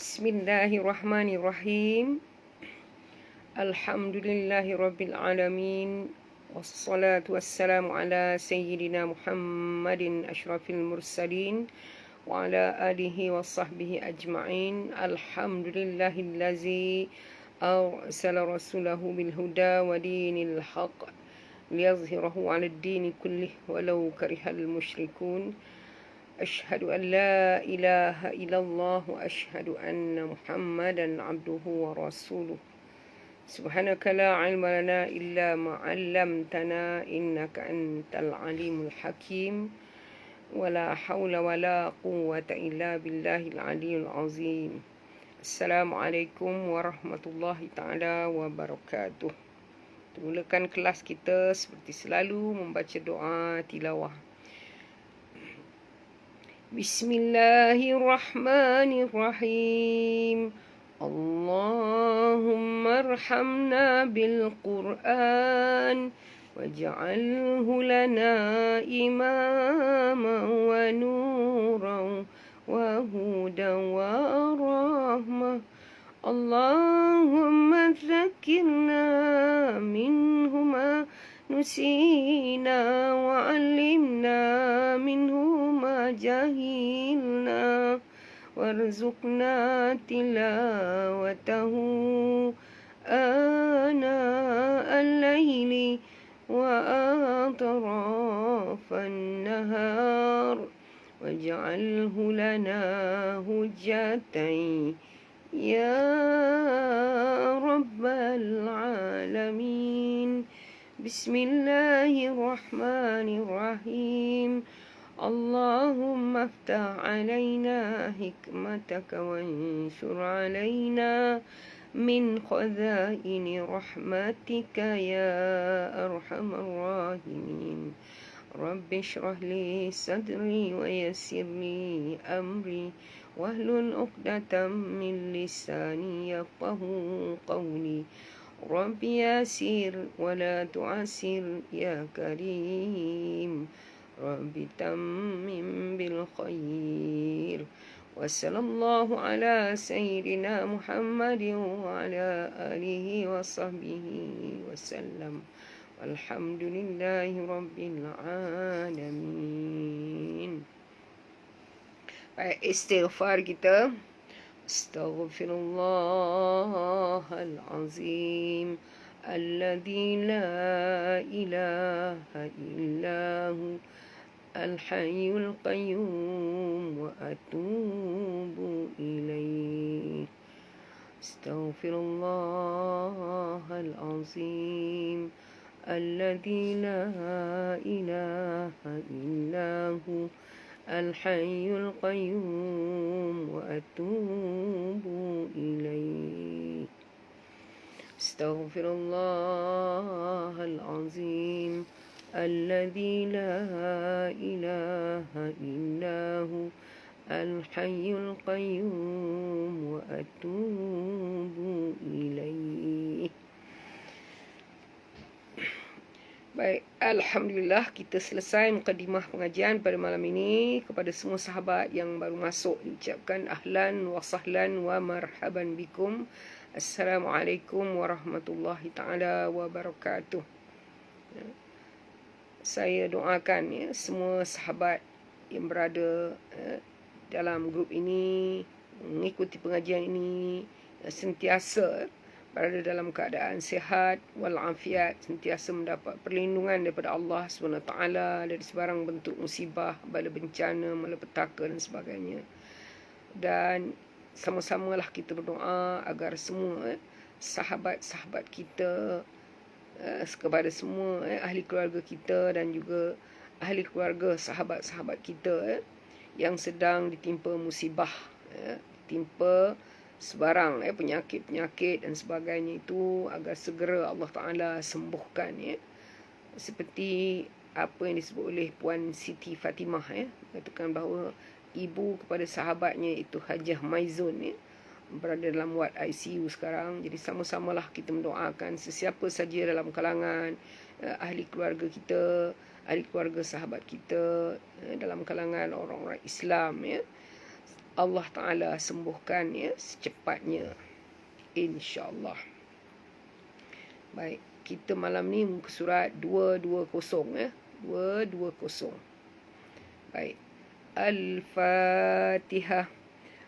Bismillahirrahmanirrahim. Alhamdulillahi alamin. Wassalatu wassalamu ala sayyidina Muhammadin asyrafil mursalin wa ala alihi wa sahbihi ajma'in. Alhamdulillahillazi arsala rasulahu bil huda wa dinil haq liyazhirahu 'ala ad-dini kullih walau karihal musyrikun. أشهد أن لا إله إلا الله وأشهد أن محمدا عبده ورسوله سبحانك لا علم لنا إلا ما علمتنا إنك أنت العليم الحكيم ولا حول ولا قوة إلا بالله العلي العظيم. السلام عليكم ورحمة الله تعالى وبركاته. Mulakan kelas kita seperti selalu membaca doa tilawah. Bismillahirrahmanirrahim. Allahumma arhamna bil Qur'an waj'alhu lana imaman wa nuran wa hudan wa rahmah. Allahumma dhakkirna minhu ma nusina wa 'allimna minhu جاهلنا وارزقنا تلاوته آناء الليل وأطراف النهار واجعله لنا هجتين يا رب العالمين. بسم الله الرحمن الرحيم. اللهم افتح علينا حكمتك وانشر علينا من خزائن رحمتك يا أرحم الراحمين. رب اشرح لي صدري ويسر لي أمري واحلل عقدة من لساني يفقه قولي. رب يسر ولا تعسر يا كريم. رب تمم بالخير. وصلى الله على سيدنا محمد وعلى آله وصحبه وسلم. والحمد لله رب العالمين. Baik, istighfar kita. Astaghfirullahal azim alladzi la ilaha illahu الحي القيوم وأتوب إليه. استغفر الله العظيم الذي لا إله إلا هو الحي القيوم وأتوب إليه. استغفر الله العظيم الذي لا إله إلا هو الحي القيوم وأتوب إليه. Baik, Alhamdulillah kita selesai mukadimah pengajian pada malam ini. Kepada semua sahabat yang baru masuk diucapkan ahlan wa sahlan wa marhaban bikum. Assalamualaikum warahmatullahi taala wabarakatuh. Saya doakan semua sahabat yang berada dalam grup ini, mengikuti pengajian ini, sentiasa berada dalam keadaan sihat walafiat, sentiasa mendapat perlindungan daripada Allah SWT dari sebarang bentuk musibah, bala bencana, malapetaka dan sebagainya. Dan sama-samalah kita berdoa agar semua sahabat-sahabat kita, kepada semua ahli keluarga kita dan juga ahli keluarga sahabat-sahabat kita yang sedang ditimpa musibah, ditimpa sebarang penyakit-penyakit dan sebagainya itu, agar segera Allah Ta'ala sembuhkan. Seperti apa yang disebut oleh Puan Siti Fatimah, katakan bahawa ibu kepada sahabatnya itu Hajah Maizun berada dalam ward ICU sekarang. Jadi sama-samalah kita mendoakan sesiapa saja dalam kalangan ahli keluarga kita, ahli keluarga sahabat kita, dalam kalangan orang-orang Islam, Allah Ta'ala sembuhkan secepatnya. InsyaAllah. Baik, kita malam ni muka surat 220 220. Baik. Al-Fatihah.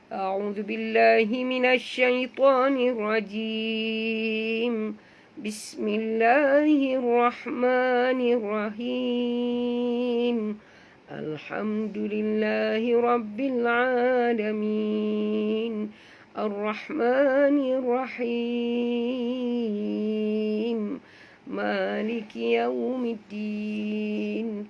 A'udzu billahi minasy syaithanir rajim. Bismillahirrahmanirrahim. Alhamdulillahi rabbil alamin. Ar-Rahmanir Rahim. Maliki yaumiddin.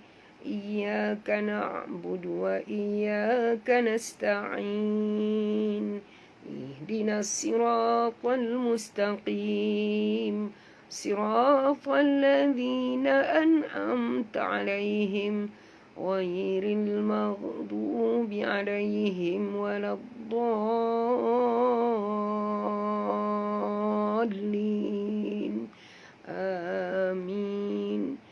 Iyyaka na'budu wa iyyaka nasta'in. Ihdinas siratal mustaqim. Siratal ladzina an'amta 'alaihim ghairil maghdubi 'alaihim waladdallin. Amin.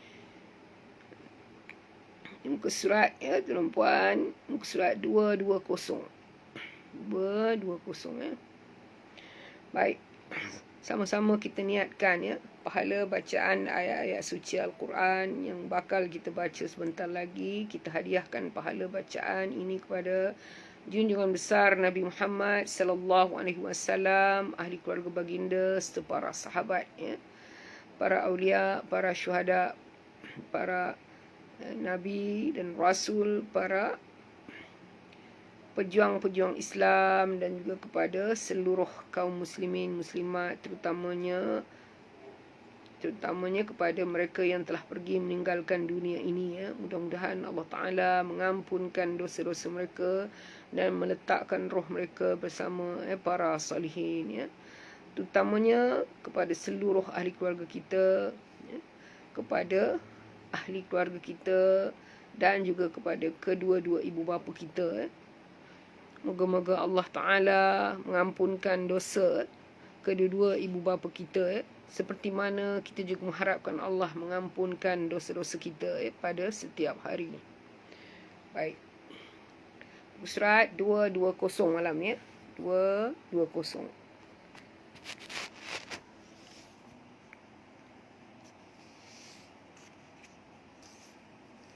Muka surat tuan-puan, muka surat 220. 220 Baik. Sama-sama kita niatkan pahala bacaan ayat-ayat suci Al-Quran yang bakal kita baca sebentar lagi. Kita hadiahkan pahala bacaan ini kepada junjungan besar Nabi Muhammad sallallahu alaihi wasallam, ahli keluarga baginda serta para sahabat, para aulia, para syuhada, para Nabi dan Rasul, para pejuang-pejuang Islam dan juga kepada seluruh kaum muslimin, muslimat, terutamanya kepada mereka yang telah pergi meninggalkan dunia ini. Mudah-mudahan Allah Ta'ala mengampunkan dosa-dosa mereka dan meletakkan roh mereka bersama para salihin. Terutamanya kepada seluruh ahli keluarga kita, kepada ahli keluarga kita dan juga kepada kedua-dua ibu bapa kita. Moga-moga Allah Ta'ala mengampunkan dosa kedua-dua ibu bapa kita, seperti mana kita juga mengharapkan Allah mengampunkan dosa-dosa kita pada setiap hari. Baik. Surat 220 malam ni. 220.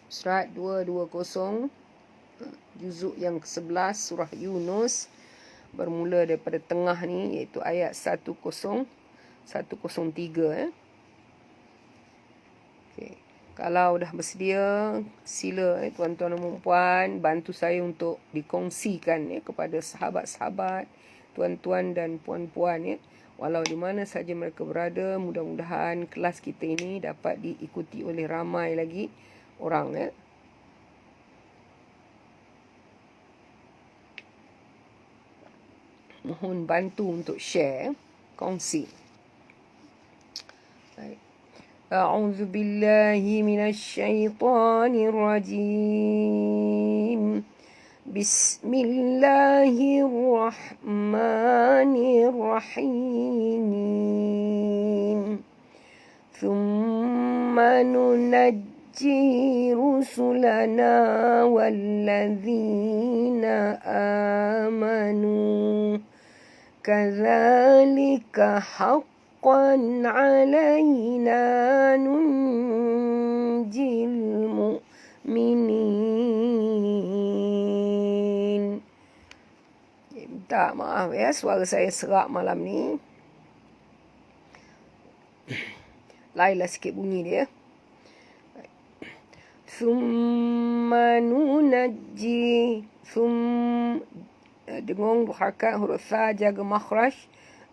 Surat 220, juzuk yang ke-11 surah Yunus, bermula daripada tengah ni, iaitu ayat 103. Okay. Kalau dah bersedia, sila tuan-tuan dan puan bantu saya untuk dikongsikan kepada sahabat-sahabat, tuan-tuan dan puan-puan walau di mana saja mereka berada. Mudah-mudahan kelas kita ini dapat diikuti oleh ramai lagi orang. Mohon bantu untuk share, kongsi. Baik. A'udzu billahi minasy syaithanir rajim. Bismillahirrahmanirrahim. Thumma nunajji rusulana walladzina amanu kadzalika haqqan 'alaina nunjil mu'minin. Minta maaf suara saya serak malam ni. Lainlah sikit bunyi dia. Thumma nunajji, dengung harakat huruf sa, jaga makhraj.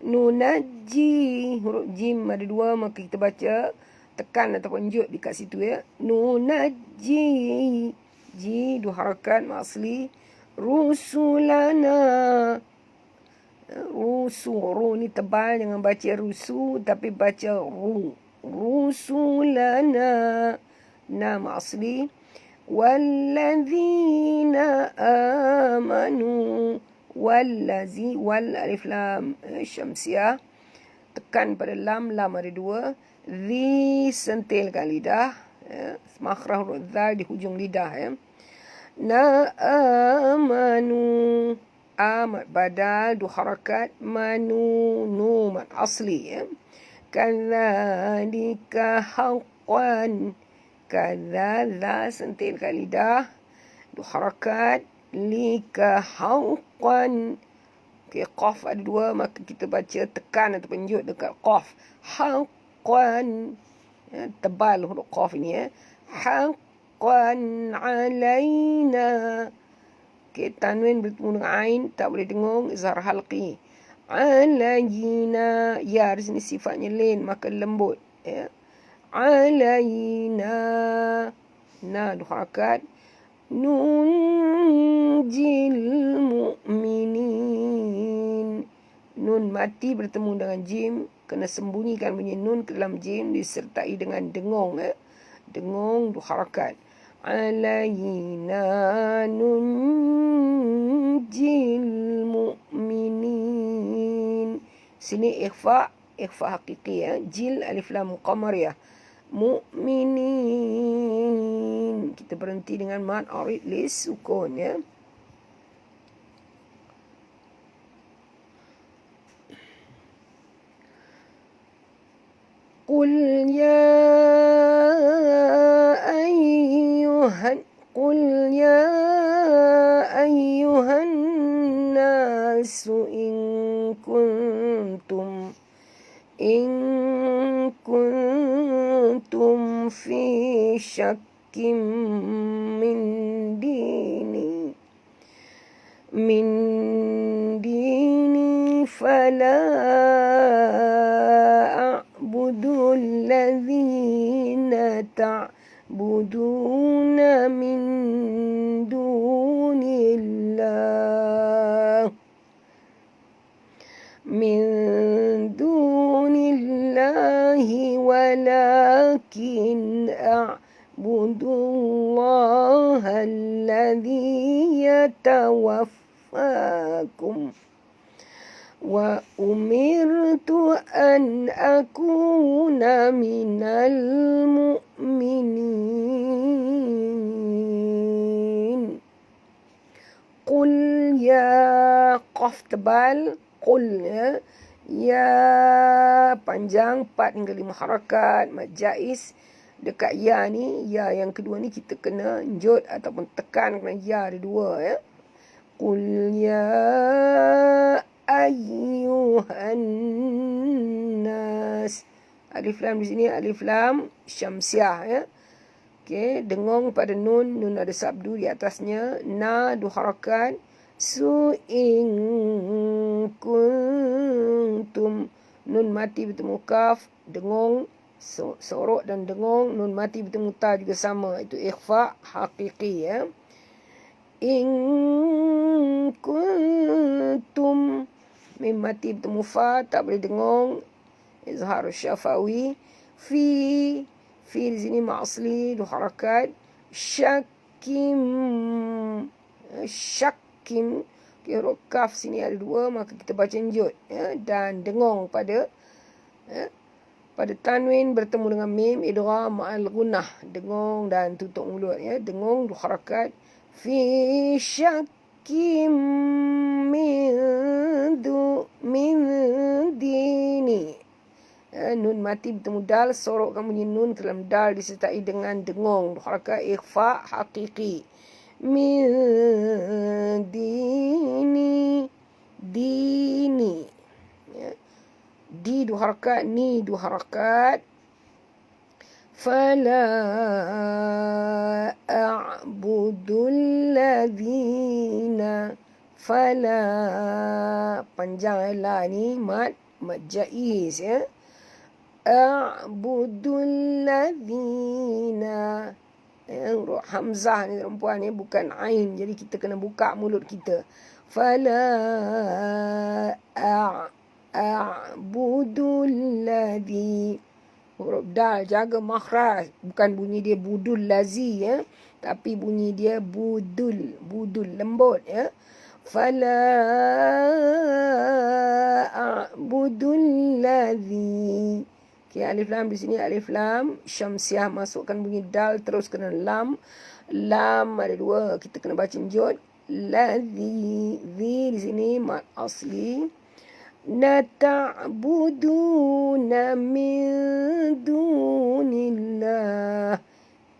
Nunajji, huruf jim ada dua, maka kita baca tekan ataupun jut dekat situ Nunajji, ji dua harakat asli. Rusulana, ru ni tebal, jangan baca rusu tapi baca ru. Rusulana, nam asli. Walladzina amanu, wallazi, wal alif lam syamsiah, tekan pada lam ada dua. Zi, sentilkan lidah, makhraj huruf zal di hujung lidah. Na amanu, mad badal, dua harakat, manu, nu mad asli ya. Kadzalika haqqan, kadzala sentil kat lidah, dua harakat, lika haqqan. Okay, qaf ada dua, maka kita baca tekan atau penjut dekat qaf. Haqqan, ya, tebal huruf qaf ini ya. Haqqan alaina. Okay, tanwin bertemu dengan ain, tak boleh dengung, izhar halqi. Alaina, ya di sini sifatnya lain, maka lembut ya. Alaina, na dua harakat. Nunjil mu'minin, nun mati bertemu dengan jim, kena sembunyikan bunyi nun ke dalam jim, disertai dengan dengung ya. Dengung dua harakat. Alaina nunjil mu'minin. Sini ikhfa hakiki ya. Jil alif lam qamariyah. Mu'minin. Kita berhenti dengan mad arid lis sukun ya. Qul ya ayyuhan nasu in kuntum fi syakkim min dini fala a'budu alladhina ta'buduna min dunillahi walakin a'budu allaha alladhi yatawaffakum wa umirtu an akuna minal mu'minin. Qul ya, qaf tebal, qul ya. Ya panjang 4 hingga 5 harakat, mad jaiz. Dekat ya ni, ya yang kedua ni kita kena njut ataupun tekan kerana ya ada dua ya. Qul ya ayyuhan nas. Alif lam di sini alif lam syamsiah ya. Okey, dengung pada nun, nun ada sabdu di atasnya, na dua harakat, in kuntum, nun mati bertemu kaf, dengung, sorok dan dengung, nun mati bertemu ta juga sama, itu ikhfa hakiki ya. In kuntum, mim mati bertemu fa, tak boleh dengung, izhar syafawi. Fi di sini ma'asli, dua harakat. Syakim. Huruf kaf sini ada dua, maka kita baca njut ya, dan dengung pada tanwin bertemu dengan mim, idgham ma'al gunnah, dengung dan tutup mulut ya. Dengung dua harakat. Fi syakim min dini. Nun mati bertemu dal, sorokkan bunyi nun ke dalam dal disertai dengan dengung, harakat ikhfa hakiki. Min dini ya. Di dua harakat, ni dua harakat. Fala a'budul ladhina, fala panjang la ni mad jaiz ya. A'budul ladhina, huruf hamzah ni perempuan ni bukan ain, jadi kita kena buka mulut kita. Fala a'budul ladhi, huruf dal jaga makhraj, bukan bunyi dia budul lazi ya, tapi bunyi dia budul lembut ya. Fala a'budul ladhi. Okay, alif lam di sini alif lam syamsiah, masukkan bunyi dal terus kena lam. Lam ada dua, kita kena baca njut. ladzi, di sini mad asli. Nata'buduna min dunillah.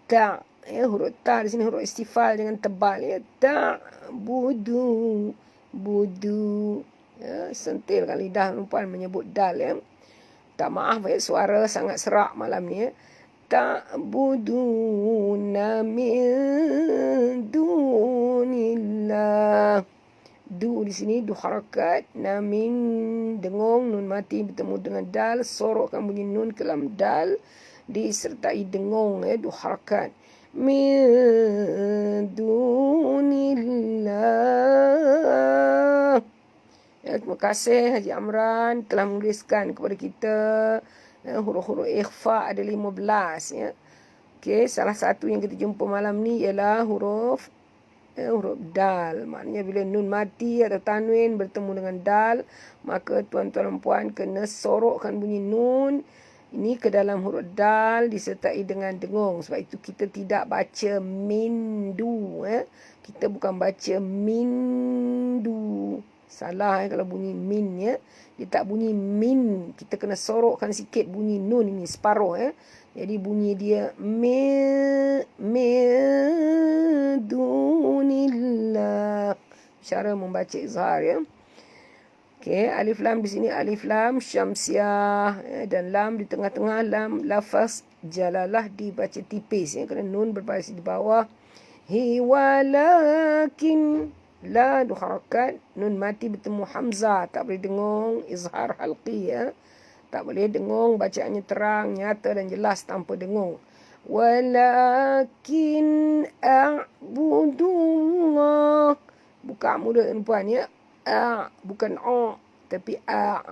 Ta, huruf ta di sini huruf istifal, jangan tebal ya. Ta'budu, budu. Sentilkan lidah perempuan menyebut dal ya. Tak maaf ya, suara sangat serak malam ni ya. Ta'buduna min dunillah. Du di sini du harakat, na min dengung, nun mati bertemu dengan dal, sorokkan bunyi nun ke dalam dal disertai dengung du harakat. Min dunillah. Terima kasih Haji Amran telah menuliskan kepada kita huruf-huruf ikhfa ada 15 ya. Okey, salah satu yang kita jumpa malam ni ialah huruf dal. Maknanya bila nun mati atau tanwin bertemu dengan dal, maka tuan-tuan dan puan kena sorokkan bunyi nun ini ke dalam huruf dal disertai dengan dengung. Sebab itu kita tidak baca mindu. Kita bukan baca mindu. Salah kalau bunyi min ya. Dia tak bunyi min. Kita kena sorokkan sikit bunyi nun ini separuh ya. Jadi bunyi dia dunillah. Cara membaca izhar ya. Okey, alif lam di sini alif lam syamsiah dan lam di tengah-tengah, lam lafaz jalalah dibaca tipis ya, kerana nun berbaris di bawah. Hi walakin la du harakat, nun mati bertemu hamzah, tak boleh dengung, izhar halqi ya. Tak boleh dengung, bacaannya terang, nyata dan jelas tanpa dengung. Walakin a'budullah. Buka mulut puan ya. Bukan tapi ya.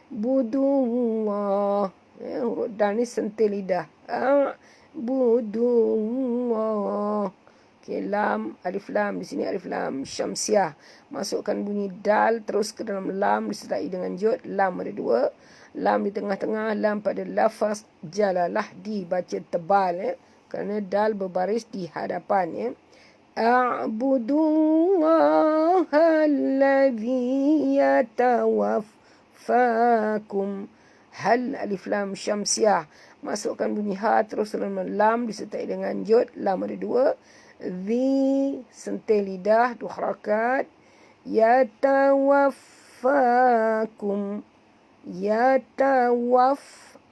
Budullah. Ya, huruf dal ni sentil lidah. Budullah. Okay, lam, alif lam di sini alif lam syamsiah. Masukkan bunyi dal terus ke dalam lam disertai dengan jud. Lam ada 2. Lam di tengah-tengah, lam pada lafaz jalalah dibaca tebal ya. Kerana dal berbaris di hadapan ya. A'budullah alladhi yatawaffakum. Hal alif lam syamsiah. Masukkan bunyi ha terus dalam lam disertai dengan jud. Lam ada 2. Dhi sentil lidah, 2 harakat. Yatawaffakum.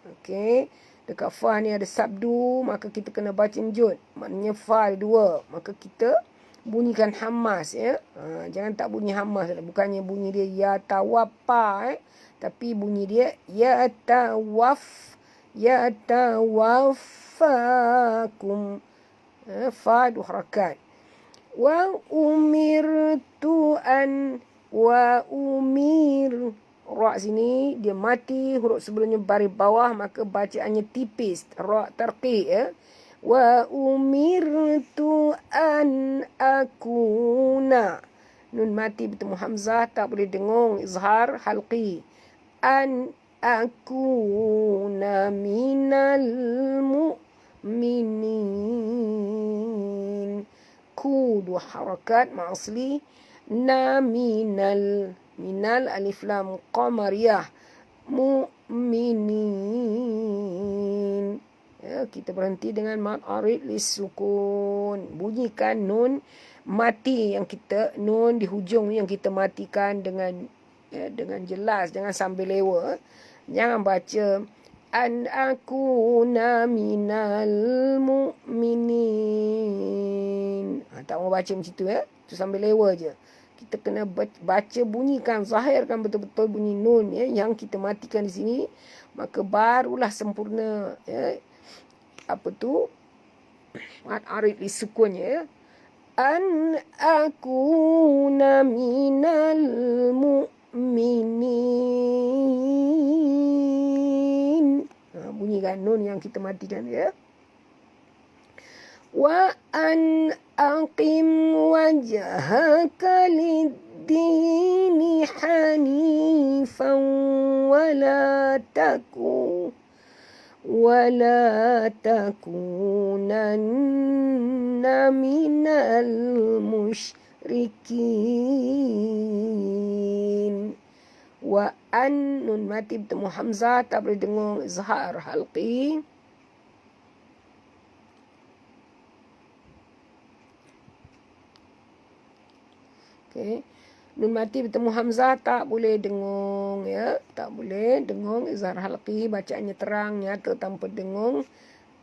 Okey. Dekat fa ni ada sabdu, maka kita kena baca jud. Maknanya fa ada 2. Maka kita bunyikan hamas ya. Jangan tak bunyi hamas. Bukannya bunyi dia yatawaffa tapi bunyi dia yatawaffakum. Fa 2 harakat. Wa umirtu an wa umir. Ra sini dia mati, huruf sebelumnya baris bawah, maka bacaannya tipis. Ra tarqiq ya. Wa umirtu an akuna. Nun mati bertemu hamzah, tak boleh dengung, izhar halqi. An akuna minal mu'minin. Ku 2 harakat ma'asli. Na minal alif lam qamariyah mu'minin ya, kita berhenti dengan mad arid lisukun. Bunyikan nun mati yang kita, nun di hujung yang kita matikan dengan jelas, jangan sambil lewa. Jangan baca an akuna minal mu'minin. Tak mau baca macam tu ya. Tu sambil lewa je. Kita kena baca, bunyikan, zahirkan betul-betul bunyi nun ya, yang kita matikan di sini, maka barulah sempurna ya. Apa tu? Mad arid li sukunnya ya. An akuna minal mu'minin. Bunyikan nun yang kita matikan ya. Wa an aqim wajhaka lid-dini hanifan wala takunanna minal musyrikin. Wa an, nun mati bertemu hamzah, tak boleh dengung izhar halqi. Okay. Nun mati bertemu hamzah tak boleh dengung, ya, tak boleh dengung izhar halqi, bacaannya terang, nyata tanpa dengung.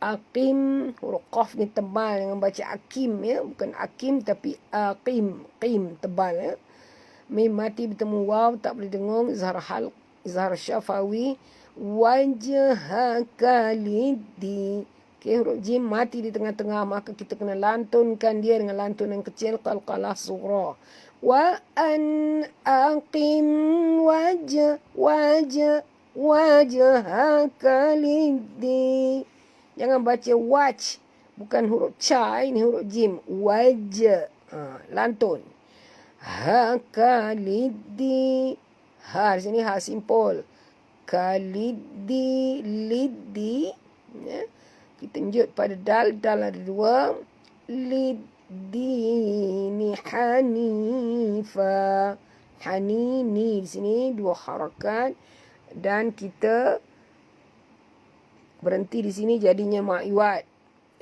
Aqim, huruf qaf ni tebal dengan baca akim, ya, bukan akim tapi aqim, qim tebal, ya. Mim mati bertemu waw tak boleh dengung izhar halq, izhar syafawi. Wajhaka liddi. Okay, huruf jim mati di tengah-tengah, maka kita kena lantunkan dia dengan lantunan kecil, qalqalah sughra. Wa an aqim wajhaka liddi. Jangan baca waj, bukan huruf ca, ini huruf jim. Waj, lantun. Kalidi, ha di sini ha simpul. Kalidi, liddi, ya. Kita njut pada dal, dal ada dua. Lidini hanifa. Hanini di sini dua harakat, dan kita berhenti di sini jadinya mad iwad.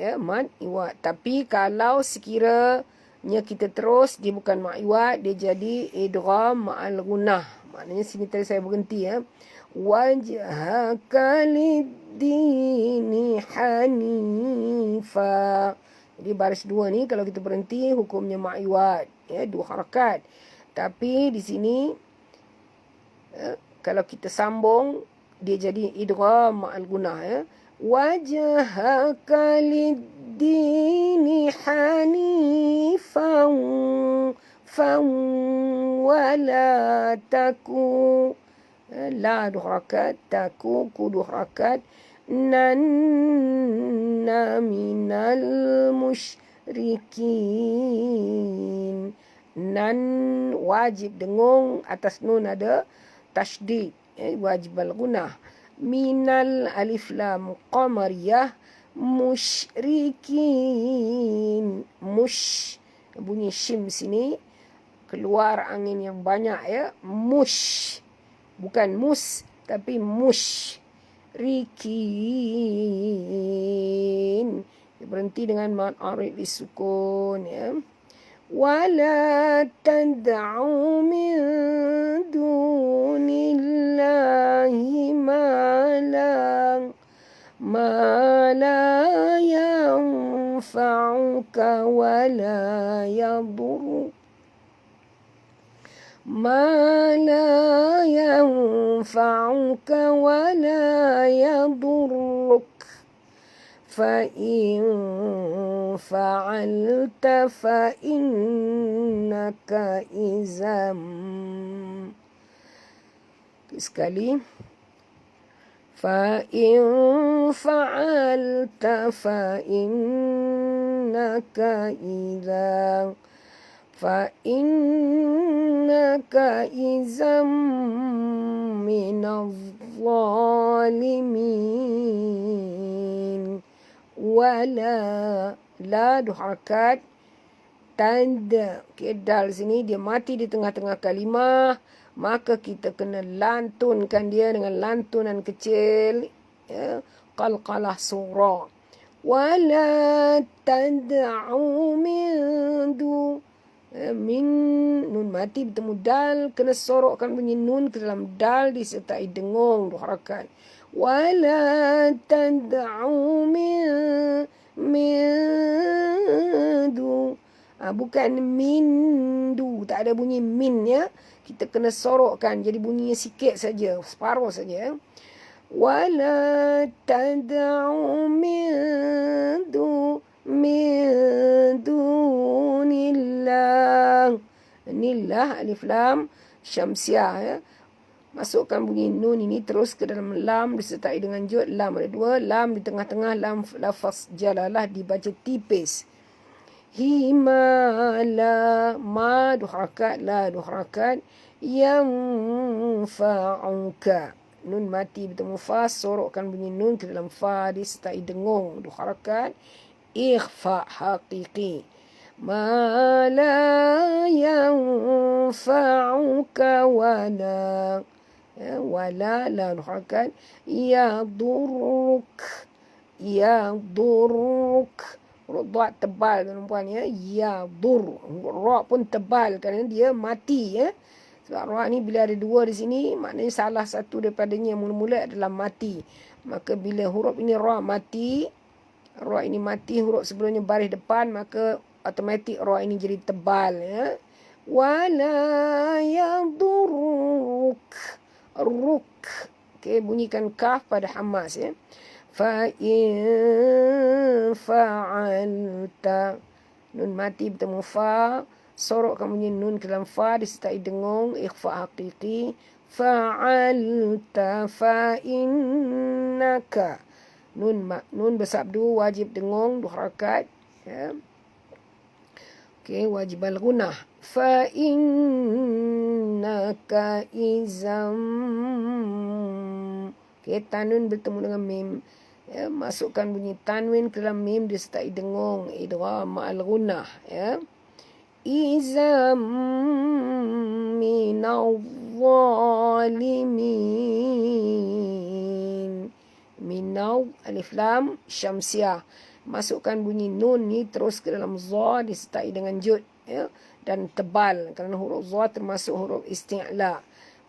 Ya, mad iwad. Tapi kalau sekiranya kita terus, dia bukan mad iwad, dia jadi idgham ma'al gunnah. Maknanya sini tadi saya berhenti, ya. Wajhaka lidini hanifa. Jadi baris dua ni kalau kita berhenti hukumnya mad iwad, ya, dua harakat. Tapi di sini kalau kita sambung, dia jadi idgham ma'al gunnah, ya. Wajhaka lid-dini hanifan wala taku, la dua harakat, taku ku dua harakat. Nanna minal musyrikin. Nan wajib dengung, atas nun ada tasydid, wajib al-gunnah. Minal alif lam qamariyah musyrikin. Mush, bunyi shim sini keluar angin yang banyak, ya. Mush, bukan mus tapi mush. Rikin, berhenti dengan mad arid disukun, ya. Wala tad'u min dunillahi ma la yanfa'uka wa la yadurruka. Ma la yanfa'uka wa la yadurruka. فإن فعلت فإنك إذا. Sekali. فإن فعلت فإنك إذا من الظالمين. Wala, la dua harakat, tanda. Okay, dal sini dia mati di tengah-tengah kalimah, maka kita kena lantunkan dia dengan lantunan kecil, ya, qalqalah sughra. Wala tad'u min du, min, nun mati bertemu dal, kena sorokkan bunyi nun ke dalam dal disertai dengung dua harakat. Wala tad'u min du, bukan min du, tak ada bunyi min, ya. Kita kena sorokkan, jadi bunyinya sikit saja, separuh saja. Wala tad'u min dunillah. Nillah alif lam syamsiah, ya. Masukkan bunyi nun ini terus ke dalam lam disertai dengan jud. Lam ada dua, lam di tengah-tengah, lam lafaz jalalah dibaca tipis. Himala, ma dua harakat, la dua harakat. Yanfa'uka, nun mati bertemu fa, sorokkan bunyi nun ke dalam fa disertai dengung dua harakat. Ikhfa haqiqi. ما لا ينفعك ولا لا حركات يضرك Ra tebal tuan-tuan ya. Yadur. Ra pun tebal kerana dia mati ya. Sebab ra ni bila ada dua di sini, maknanya salah satu daripadanya mula-mula adalah mati. Maka bila huruf ini ra mati, huruf sebelumnya baris depan, maka automatik ra ini jadi tebal ya. Wala yadurruk. Ruk. Okey, bunyikan kaf pada hamas ya. Fa'in fa'alta. Nun mati bertemu fa. Sorokkan bunyi nun ke dalam fa disertai dengung. Ikhfa haqiqi. Fa'alta fa'innaka. Nun bersabdu wajib dengung. 2 harakat. Ya. Okey, wajib al-gunah. Fa'innaka izam. Okey, tanwin bertemu dengan mim. Ya, masukkan bunyi tanwin ke dalam mim disertai dengung. Idgham ma'al gunah. Ya. Izam minal zalimin. Minau alif lam syamsiah. Masukkan bunyi nun ni terus ke dalam za disertai dengan jud ya, dan tebal kerana huruf za termasuk huruf isti'la.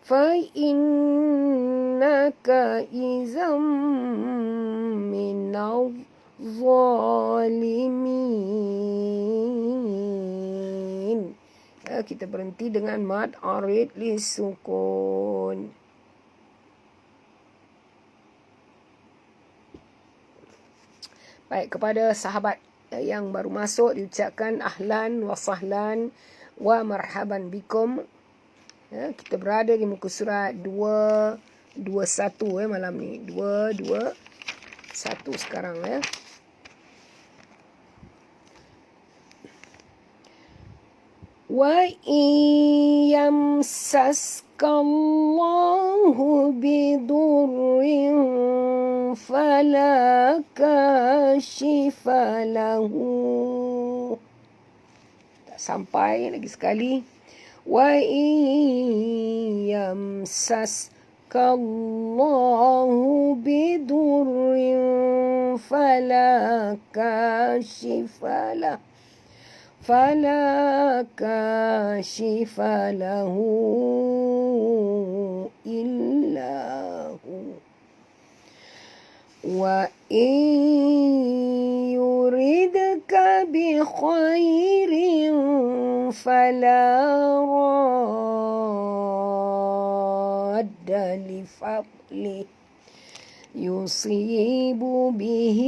Fa innaka izam minal zalimin. Ya, kita berhenti dengan mad arid li sukun. Baik, kepada sahabat yang baru masuk diucapkan ahlan wa sahlan wa marhaban bikum. Ya, kita berada di muka surat 221 malam ni. 221 sekarang ya. Wa yamsaskallahu bidurrin fala kashifa lahu. Tak sampai lagi sekali. Wa yamsaskallahu bidurrin fala kashifa lahu. فلا كاشف له إلا هو وإن يردك بخير فلا راد لفضله يصيب به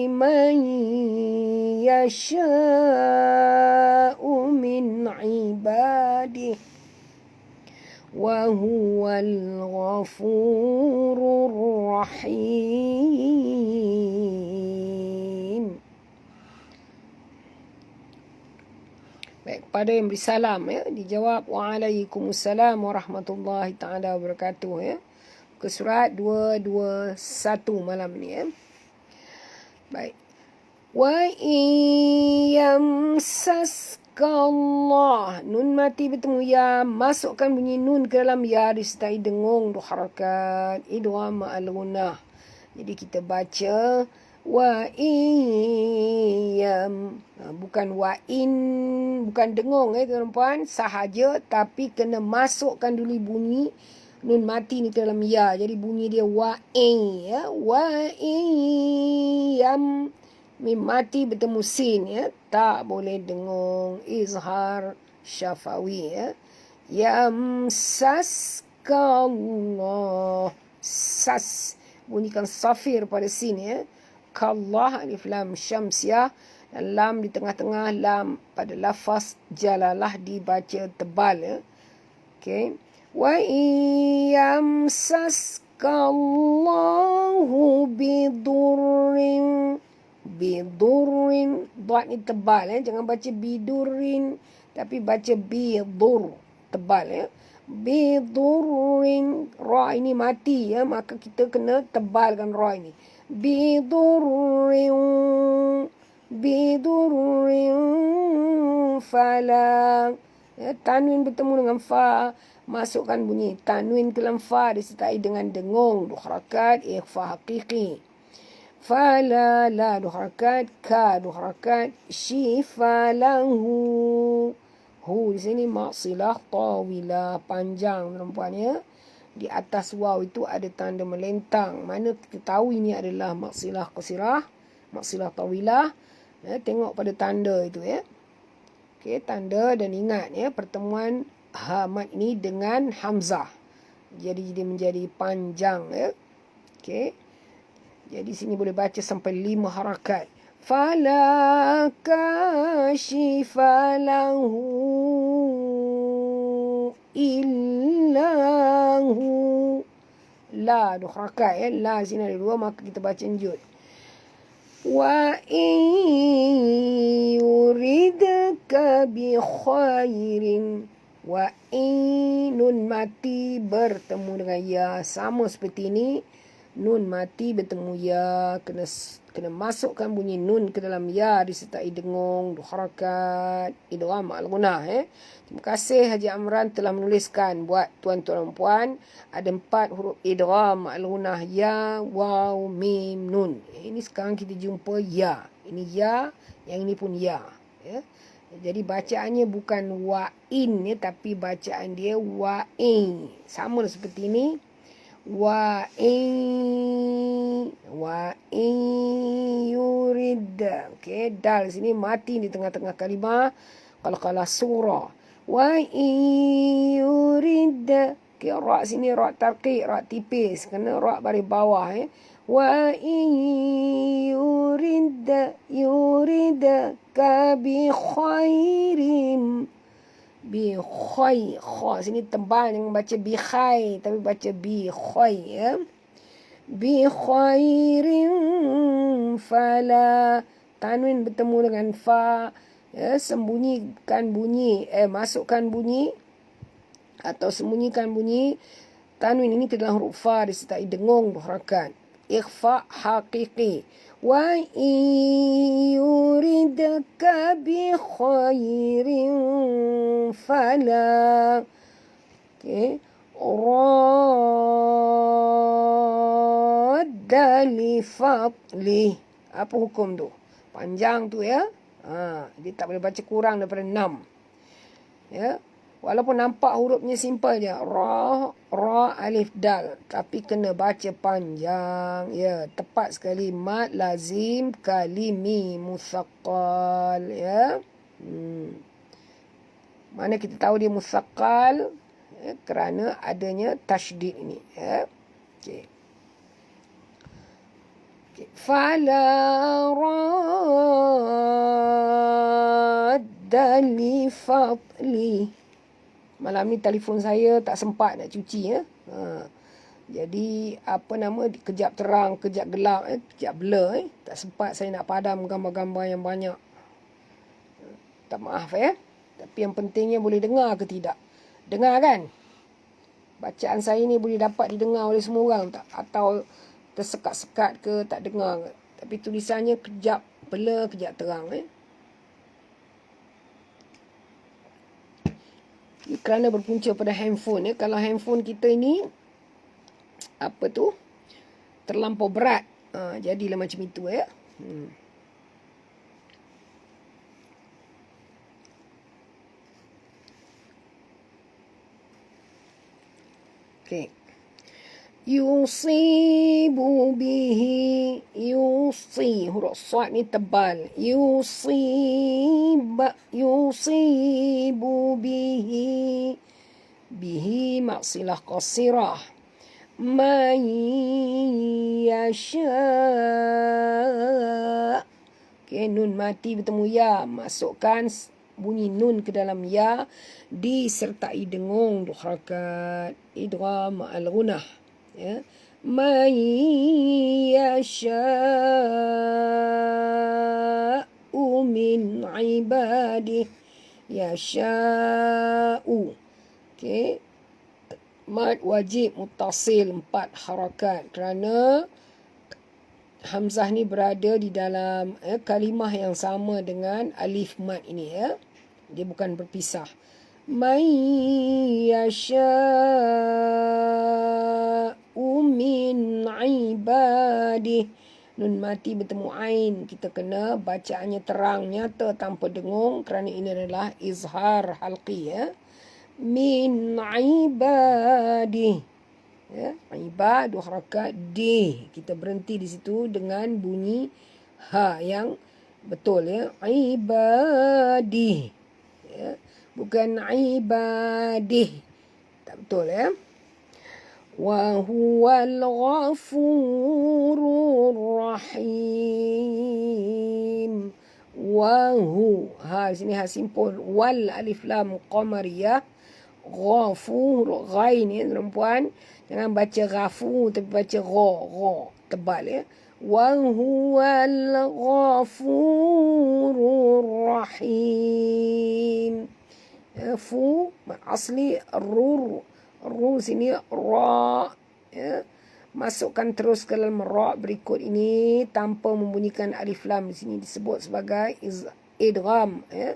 من يشاء من عباده وهو الغفور الرحيم. Baik, kepada yang beri salam ya, dijawab waalaikumsalam warahmatullahi taala wabarakatuh ya. Ke surat 221 malam ni ya. Baik. Wa yamsaskallah. Nun mati bertemu ya. Masukkan bunyi nun ke dalam ya disertai dengung 2 harakat. Idgham ma'al gunah. Jadi kita baca wa iyam. Bukan wa in, bukan dengung tuan-tuan, sahaja, tapi kena masukkan dulu bunyi nun mati ni ke dalam ya. Jadi bunyi dia wa ya. Wa iyam. Mim mati bertemu sin ya. Tak boleh dengung. Izhar syafawi ya. Yamsaskallah. Sas. Bunyikan safir pada sin ya. Kallah alif lam syamsiah. Dan lam di tengah-tengah. Lam pada lafaz jalalah dibaca tebal ya. Okay. Wa yamsaskallahu bidurrin. Bidurrin. Dot ni tebal ya. Jangan baca bidurrin. Tapi baca bidur. Tebal ya. Bidurrin. Ra ini mati ya. Maka kita kena tebalkan ra ini. Bidurrin. bidurrin fala. Tanwin bertemu dengan fa, masukkan bunyi tanwin ke dalam fa disertai dengan dengung, 2 harakat, ikhfa haqiqi. Fala, la, 2 harakat, ka, 2 harakat, shifa lahu. Hu di sini maksilah tawilah, panjang tuan-puan ya. Di atas waw itu ada tanda melentang. Mana kita tahu ini adalah maksilah qasirah, maksilah tawilah. Tengok pada tanda itu ya. Okey, tanda, dan ingat ya, pertemuan hamad ini dengan hamzah. Jadi dia menjadi panjang ya. Okey. Jadi sini boleh baca sampai 5 harakat. Fala kashifa lahu illahu. La, 2 harakat ya. La sini ada 2, maka kita baca njud. Wa in yuridka bi khairin. Wa in, nun mati bertemu dengan ya. Sama seperti ini. Nun mati bertemu ya. Kena masukkan bunyi nun ke dalam ya disertai dengung, 2 harakat, idgham al-gunah. Terima kasih Haji Amran telah menuliskan buat tuan-tuan dan puan. Ada 4 huruf idgham al-gunah, ya, waw, mim, nun. Ini sekarang kita jumpa ya. Ini ya, yang ini pun ya. Jadi bacaannya bukan wa'in ya, tapi bacaan dia wa'in. Sama seperti ini. Wa'in yurid. Okey, dal sini mati di tengah-tengah kalimah. Kalau surah. Wa'in yurid. Okey, ra sini ra tarqiq, ra tipis. Kena ra baris bawah. Wa'in yurid ka bi khairim. Bi khoy, kha sini tebal, jangan baca bi khai tapi baca bi khoy ya. Bi khairin fala, tanwin bertemu dengan fa ya, sembunyikan bunyi masukkan bunyi atau sembunyikan bunyi tanwin ini ke dalam huruf fa disertai dengung, 2 harakat, ikhfa haqiqi. Wa in yuridka bi khairin fala. Okey, radda li fadli. Apa hukum tu? Panjang tu ya. Dia tak boleh baca kurang daripada 6. Ya. Walaupun nampak hurufnya simple je. Ra, alif, dal. Tapi kena baca panjang. Ya, tepat sekali. Mad, lazim, kalimi, musaqqal. Ya. Mana kita tahu dia musaqqal? Ya, kerana adanya tasydid ini. Ya. Okey. Fala radda li fadli. Malam ni telefon saya tak sempat nak cuci ya. Jadi kejap terang, kejap gelap, kejap blur tak sempat saya nak padam gambar-gambar yang banyak. Tak maaf ya. Tapi yang pentingnya boleh dengar ke tidak? Dengar kan? Bacaan saya ni boleh dapat didengar oleh semua orang tak? Atau tersekat-sekat ke, tak dengar ke? Tapi tulisannya kejap blur, kejap terang kerana berpunca pada handphone ya. Kalau handphone kita ini terlampau berat, jadilah macam itu ya. Okey. Yusibu bihi, yusi, huruf sad ni tebal. Yusibu bihi maksilah qasirah. Man yasha. Okey, nun mati bertemu ya, masukkan bunyi nun ke dalam ya disertai dengung, 2 harakat, idgham al-gunah ya. Man yasha'u min ibadih, yasha'u. Okey, mad wajib muttasil 4 harakat kerana Hamzah ni berada di dalam kalimah yang sama dengan alif mad ini ya. Dia bukan berpisah. Man yasha'u min ibadih. Nun mati bertemu ain. Kita kena bacaannya terang, nyata tanpa dengung kerana ini adalah izhar halqi ya. Min ibadih. Ya, ibad 2 harakat D. Kita berhenti di situ dengan bunyi ha yang betul ya. Ibadi. Ya, bukan ibadih. Tak betul ya. Wa huwal ghafurur rahim. Wa hu. Ha sini ha simpul. Wal alif lam qamariyah. Ghafur, ghain ni perempuan. Jangan baca ghafur tapi baca gha, tebal ya. Wa huwal ghafurur rahim. Fu asli rur. Rur sini ra ya. Masukkan terus ke dalam ra berikut ini tanpa membunyikan alif lam. Di sini disebut sebagai idgham ya.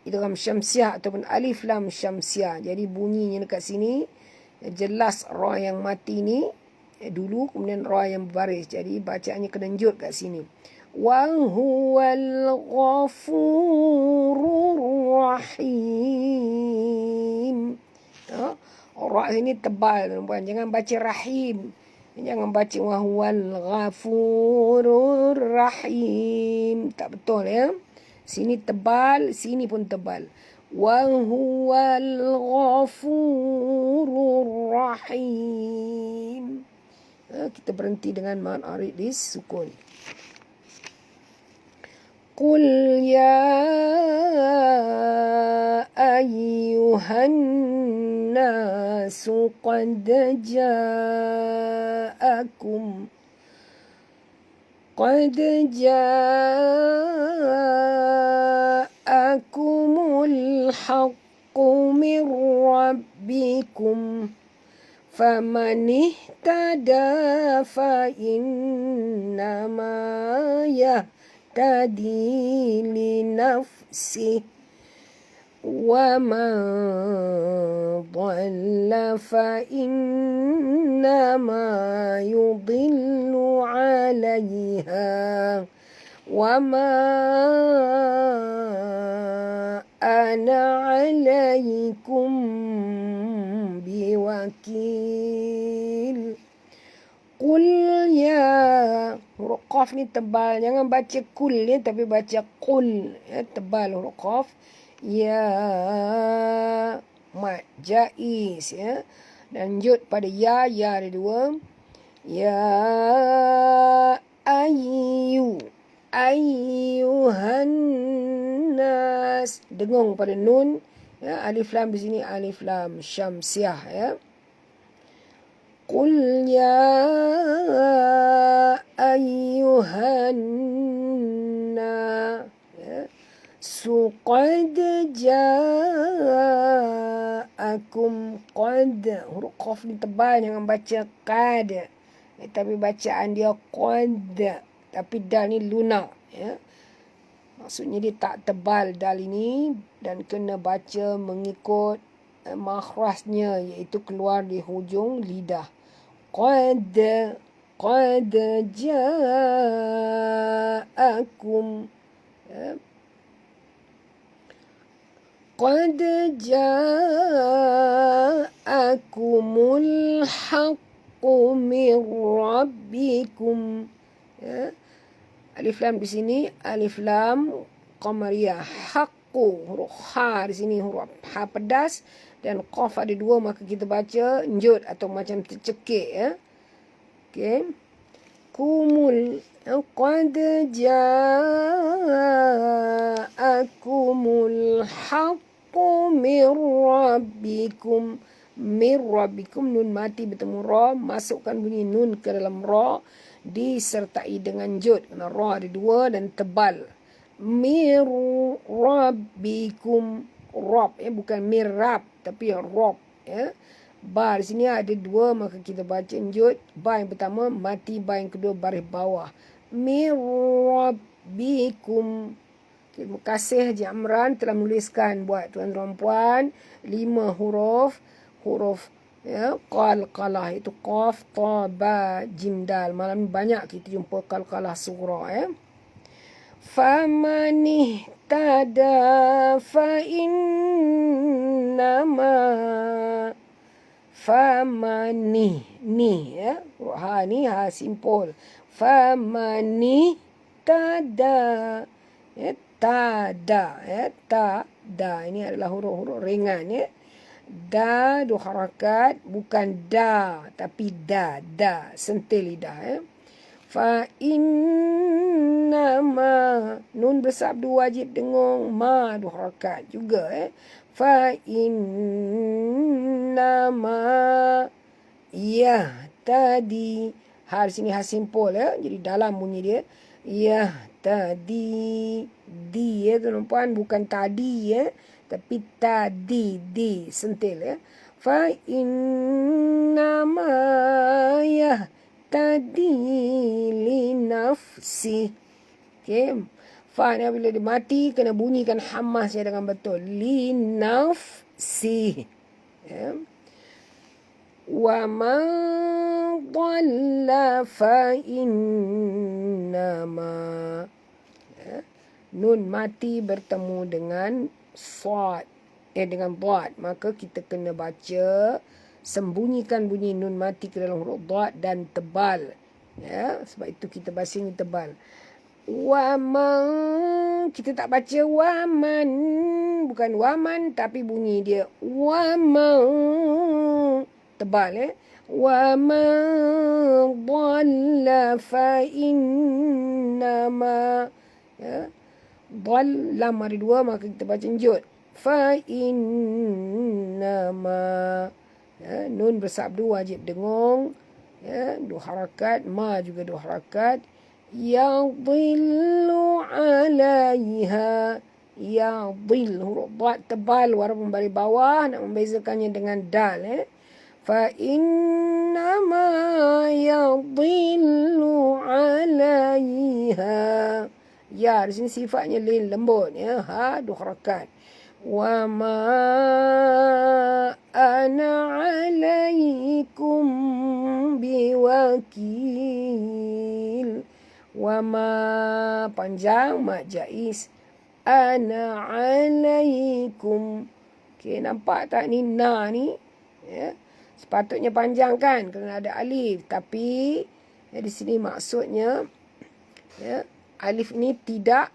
Idgham syamsiah ataupun alif lam syamsiah. Jadi bunyinya dekat sini jelas ra yang mati ni dulu, kemudian ra yang berbaris. Jadi bacaannya kena njut kat sini. Wa huwal ghafurur rahim. Ra sini tebal tuan-tuan. Jangan baca rahim. Jangan baca wa huwal ghafurur rahim. Tak betul ya. Sini tebal, sini pun tebal. Wa huwal ghafurur rahim. Kita berhenti dengan mad arid disukun. Qul ya ayyuhan nasu qad ja'akumul haqqu min rabbikum faman ihtada fa innama yahtadi li nafsihi wa man dhalla fa innama yudillu 'alayha wa ma ana 'alaykum biwakil. Qul ya, huruf qaf ni tebal, jangan baca kul ya, tapi baca qul ya, tebal huruf qaf. Ya mat jaiz ya. Dan jut pada ya ada dua. Ya ayyuhan nas. Dengung pada nun ya, alif lam di sini alif lam syamsiah ya. Qul ya ayyuhan nas ya. Qad ja'akum qad. Huruf qaf ni tebal, jangan baca qad. Tapi bacaan dia qad. Tapi dal ni lunak ya. Maksudnya dia tak tebal dal ini dan kena baca mengikut makhrajnya, iaitu keluar di hujung lidah. Qad ja'akum ya. Qad ja'akumul haqqu min rabbikum ya. Alif lam di sini alif lam qamariyah. Haqqu, huruf ha di sini huruf ha pedas dan qaf ada dua, maka kita baca njut atau macam tercekik ya. Okey. Kumul qad ja'akumul haqqu min rabbikum. Min rabbikum, nun mati bertemu ra, masukkan bunyi nun ke dalam ra disertai dengan jud. Kerana ra ada dua dan tebal. Min rabbikum, rab ya, bukan mirab tapi rab ya. Ba di sini ada dua, maka kita baca njut. Ba yang pertama mati, ba yang kedua baris bawah. Mir rabbikum. Terima kasih Haji Amran telah menuliskan buat tuan-tuan puan 5 huruf ya, qalqalah itu qaf, ta, ba, jim, dal. Malam ni banyak kita jumpa qalqalah sughra ya. Faman ihtada fa innama famani ni ya, ha ni ha simpul. Famani tada ya, tada ya, ta da ini adalah huruf-huruf ringan ya. Da dua harakat, bukan da tapi da sentil lidah ya. Fa innama nun bersabdu wajib dengung, ma dua harakat juga ya. Fa innama ya tadi ha di sini ha simpul ya, jadi dalam bunyi dia ya tadi di ya tuan-tuan, bukan tadi ya tapi tadi di sentil ya. Fa innama ya tadi li nafsi. Okey, fa ni bila dia mati kena bunyikan hamasnya dengan betul, li nafsi ya. Wa man dhalla fa innama ya. Nun mati bertemu dengan sad dengan dad, maka kita kena baca sembunyikan bunyi nun mati ke dalam huruf dad dan tebal ya, sebab itu kita basing tebal. Wa man, kita tak baca waman, bukan waman tapi bunyi dia wa man tebal ya. Wa man dhalla fa innama ya, dhal lam ada dua, maka kita baca njut. Fa innama ya, nun bersabdu wajib dengung ya, dua harakat, ma juga dua harakat. Yadhillu alaiha, yadhil huruf dad tebal walaupun baris bawah, nak membezakannya dengan dal ya. Fa innama yadhillu alaiha. Ya di sini sifatnya lin lembut ya, ha dua harakat. Wa ma ana alaikum biwakil. Wa ma panjang mak jaiz, ana alaikum. Okey, nampak tak ni na ni ya, sepatutnya panjang kan kerana ada alif, tapi ya, di sini maksudnya ya, alif ni tidak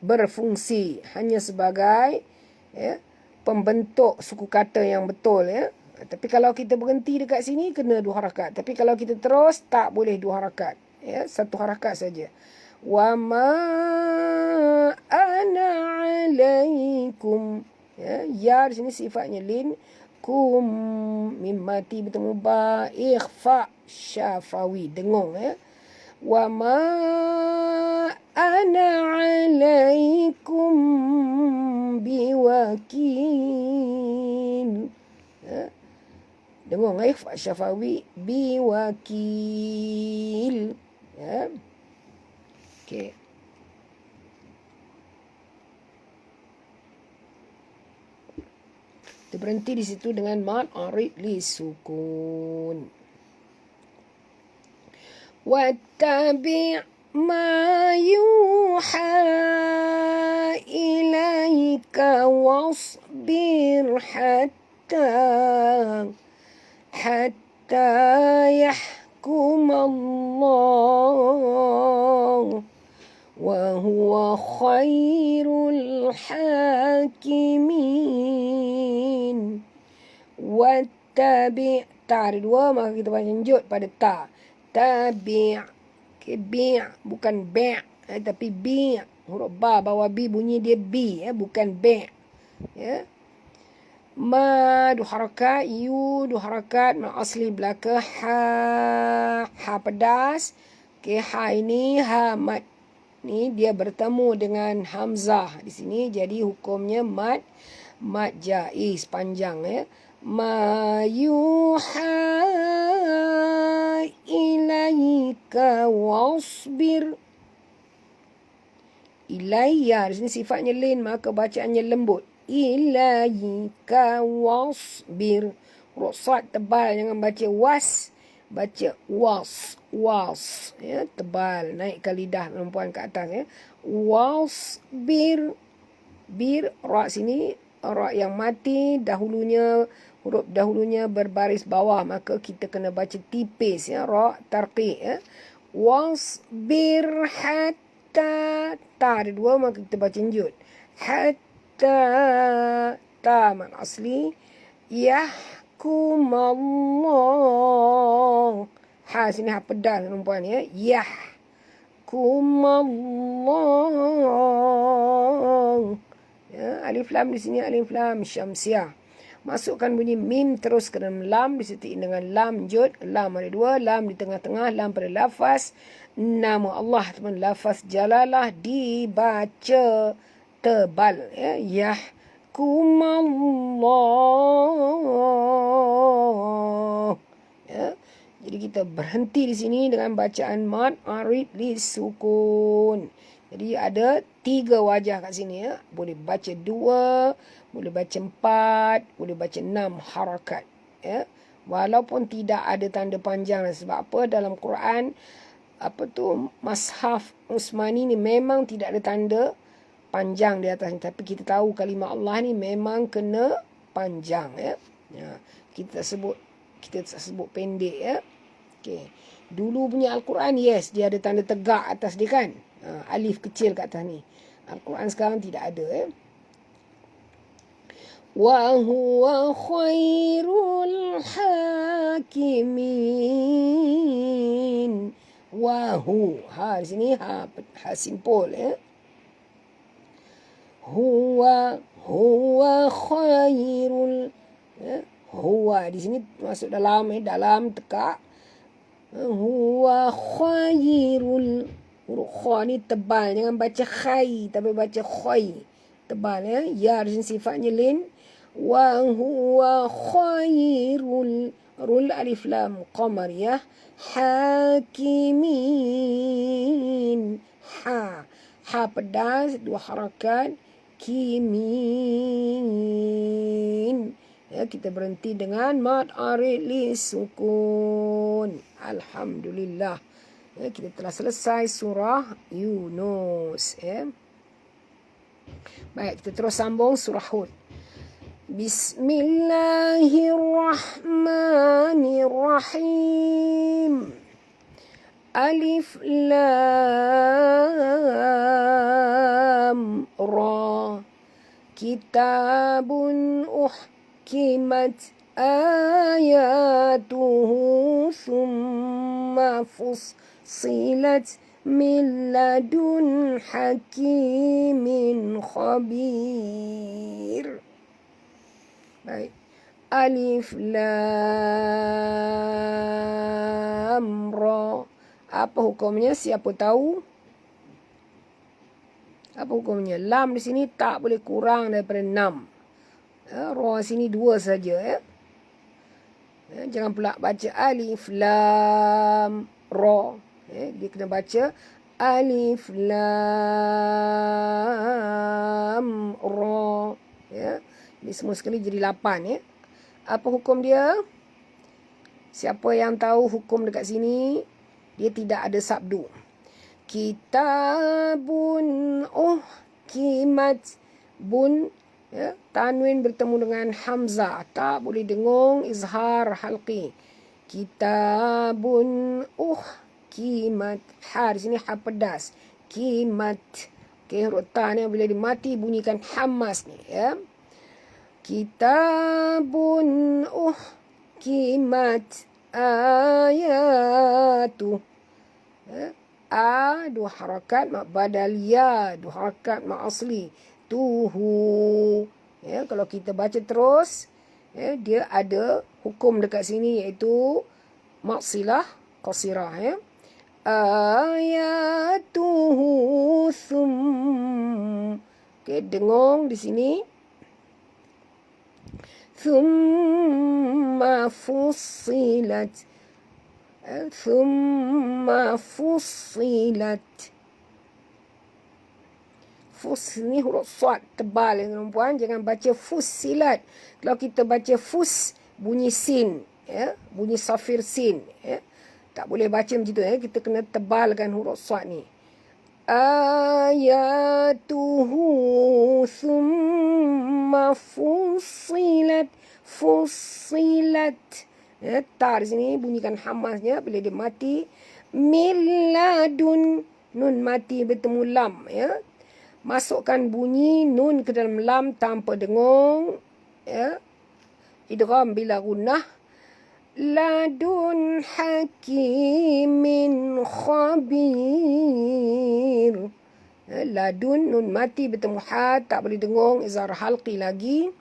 berfungsi, hanya sebagai ya, pembentuk suku kata yang betul ya. Tapi kalau kita berhenti dekat sini kena dua harakat, tapi kalau kita terus tak boleh dua harakat ya, satu harakat saja. Wa ma ana alaikum ya, ya di sini sifatnya lin, kum mim mati bertemu ba, ikhfa syafawi dengung ya. Wa ma ana alaikum biwakil ya. Dengung ikhfa syafawi biwakil ya. Okey, kita berhenti di situ dengan mad arid li sukun. Wattabi' ma yuha ilaika wasbir hatta yahkum Allah wa huwa khairul hakimin. Wattabi' ta ada dua, maka kita baca njut pada ta. Tabi', okay, bi' bukan bi', tapi bi', huruf ba bawah bi bunyi dia bi ya, bukan bi' ya. Ma dua harakat, yu dua harakat, ma asli belaka, ha pedas. Okay, ha ini ha mat ni dia bertemu dengan hamzah di sini, jadi hukumnya mat jaiz panjang ya. ma yuha ilaika wasbir. Ilayya, di sini sifatnya lin, maka bacaannya lembut. Ilaika wasbir. Huruf sad tebal, jangan baca was, baca was. Ya, tebal, naikkan lidah perempuan ke atas. Ya. Wasbir. Bir, ra sini, ra yang mati, huruf dahulunya berbaris bawah, maka kita kena baca tipis, ya, ra tarqiq. Ya. Wasbir hatta, ta ada dua, maka kita baca njud. Hatta, ta mat asli, yahkum Allah. Ha sini ha pedas perempuan, ya. Yahkum Allah. Ya, alif lam di sini alif lam syamsiah. Masukkan bunyi mim terus ke dalam lam, disertai dengan lam jud. Lam ada dua, lam di tengah-tengah, lam pada lafaz nama Allah ataupun lafaz jalalah dibaca tebal. Ya, yahkumallah. Ya. Jadi kita berhenti di sini dengan bacaan mad arid li sukun. Jadi ada 3 wajah kat sini, ya. Boleh baca 2, boleh baca 4, boleh baca 6 harakat, ya. Walaupun tidak ada tanda panjang. Sebab apa? Dalam Quran, Mashaf Usmani ni memang tidak ada tanda panjang di atas ni. Tapi kita tahu kalimah Allah ni memang kena panjang, ya. Ya. Kita sebut pendek, ya. Okey. Dulu punya Al-Quran, yes, dia ada tanda tegak atas dia, kan. Alif kecil kat atas ni. Al-Quran sekarang tidak ada, ya. Wa huwa khairul hakimin. Wa hu. Ha di sini ha simpul, ya. Huwa khairul, ya. Huwa di sini masuk dalam, tekak. Huwa khairul. Huruf kha ni tebal, jangan baca khai tapi baca khoi. Tebal, ya. Ya di sini sifatnya lin. Wa huwa khairul, rul alif lam qamar, ya. Hakimin. Ha pedas, 2 harakat. Kimin. Ya, kita berhenti dengan mad arid li sukun. Alhamdulillah. Ya, kita telah selesai surah Yunus. Ya. Baik, kita terus sambung surah Hud. Bismillahirrahmanirrahim. Alif lam ra. Kitabun uhkimat ayatuhu thumma fussilat min ladun hakimin khabir. Baik. Alif lam ra. Apa hukumnya? Siapa tahu? Apa hukumnya? Lam di sini tak boleh kurang daripada 6. Ya, ra sini 2 saja, ya. Ya, jangan pula baca alif lam ra. Ya, dia kena baca alif lam ra. Ya. Ini semua sekali jadi 8, ya. Apa hukum dia? Siapa yang tahu hukum dekat sini? Dia tidak ada sabdu. Kitabun uhkimat. Bun, ya, tanwin bertemu dengan hamzah. Tak boleh dengung, izhar halqi. Kitabun uhkimat. Ha di sini ha pedas. Kimat. Okey, huruf ta ni bila dimati bunyikan hamas ni, ya. Kitabun uhkimat ayatu. Ya. A 2 harakat mak badal, ya 2 harakat mak asli. Tuhu. Ya, kalau kita baca terus, ya, dia ada hukum dekat sini iaitu maksilah qasirah, ya. Ayatuhu thum. Okey, dengung di sini. thumma fussilat, thumma fussilat. Fus ni huruf sad tebal ya tuan-tuan, jangan baca fussilat. Kalau kita baca fus, bunyi sin, ya, bunyi safir sin, ya. Tak boleh baca macam tu, ya. Kita kena tebalkan huruf sad ni. Ayatuhu thumma fussilat, fussilat. Ya, tar sini bunyikan hamasnya bila dia mati. Miladun, nun mati bertemu lam, ya. Masukkan bunyi nun ke dalam lam tanpa dengung, ya. Idgham bila gunnah. Ladun hakimin khabir. Ya, ladun nun mati bertemu had, tak boleh dengung, izhar halqi lagi.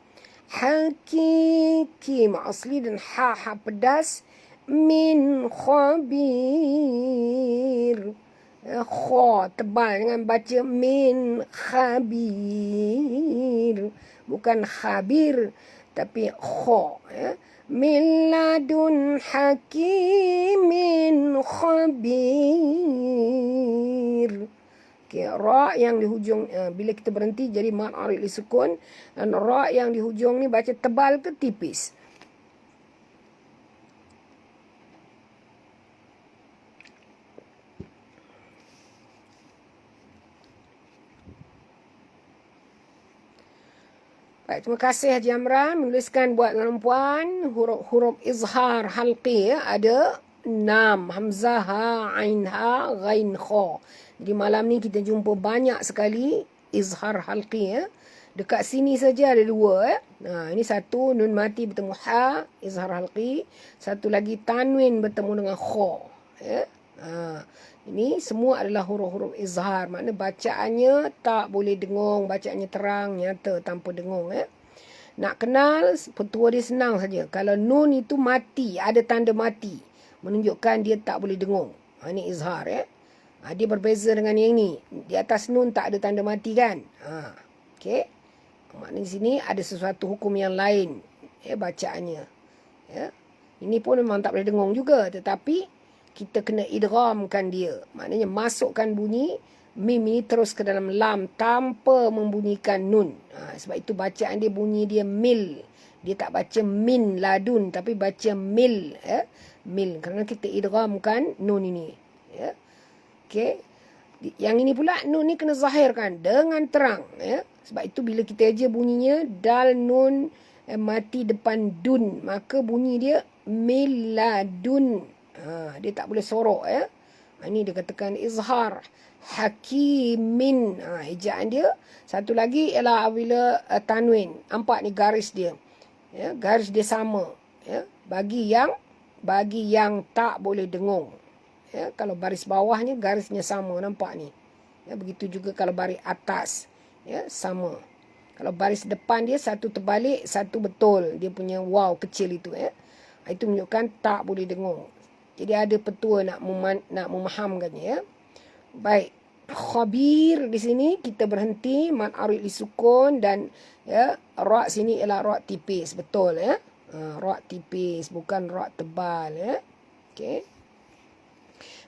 Hakim asli dan ha pedas. Min khabir. Kha tebal, dengan baca min khabir, bukan khabir tapi kha, ya. Min ladun hakimin khabir. Okay, ra yang di hujung, bila kita berhenti jadi mad arid li sukun, dan ra yang di hujung ni baca tebal ke tipis. Baik, terima kasih Haji Amran menuliskan buat tuan-puan huruf-huruf izhar halqi, ya. Ada 6, hamzah, ha, ain, ha, ghain, kha. Jadi malam ni kita jumpa banyak sekali izhar halqi, ya. Dekat sini saja ada 2, ya. Nah, ini satu nun mati bertemu ha, izhar halqi. Satu lagi tanwin bertemu dengan kha, ya. Ini semua adalah huruf-huruf izhar. Maknanya bacaannya tak boleh dengung. Bacaannya terang, nyata, tanpa dengung. Ya. Nak kenal, petua dia senang saja. Kalau nun itu mati, ada tanda mati, menunjukkan dia tak boleh dengung. Ini izhar. Ya. Dia berbeza dengan yang ni. Di atas nun tak ada tanda mati kan. Okay. Maknanya di sini ada sesuatu hukum yang lain. Ya, bacaannya. Ya. Ini pun memang tak boleh dengung juga. Tetapi kita kena idghamkan dia. Maknanya masukkan bunyi mim ini terus ke dalam lam tanpa membunyikan nun. Sebab itu bacaan dia bunyi dia mil. Dia tak baca min ladun tapi baca mil. Ya? Mil. Kerana kita idghamkan nun ini. Ya? Okay. Yang ini pula nun ni kena zahirkan dengan terang. Ya? Sebab itu bila kita aja bunyinya dal nun mati depan dun. Maka bunyi dia miladun. Dia tak boleh sorok, ya. Ini dia katakan izhar hakimin. Ejaan dia. Satu lagi ialah bila tanwin. Nampak ni garis dia. Ya, garis dia sama. Ya, bagi yang tak boleh dengung. Ya, kalau baris bawahnya garisnya sama, nampak ni. Ya, begitu juga kalau baris atas. Ya, sama. Kalau baris depan dia satu terbalik, satu betul. Dia punya waw kecil itu, ya. Itu menunjukkan tak boleh dengung. Jadi ada petua nak memahamkannya, ya. Baik. Khabir di sini kita berhenti mad arid li sukun dan ya ra sini ialah ra tipis, betul, ya. Ra tipis bukan ra tebal, ya. Okey.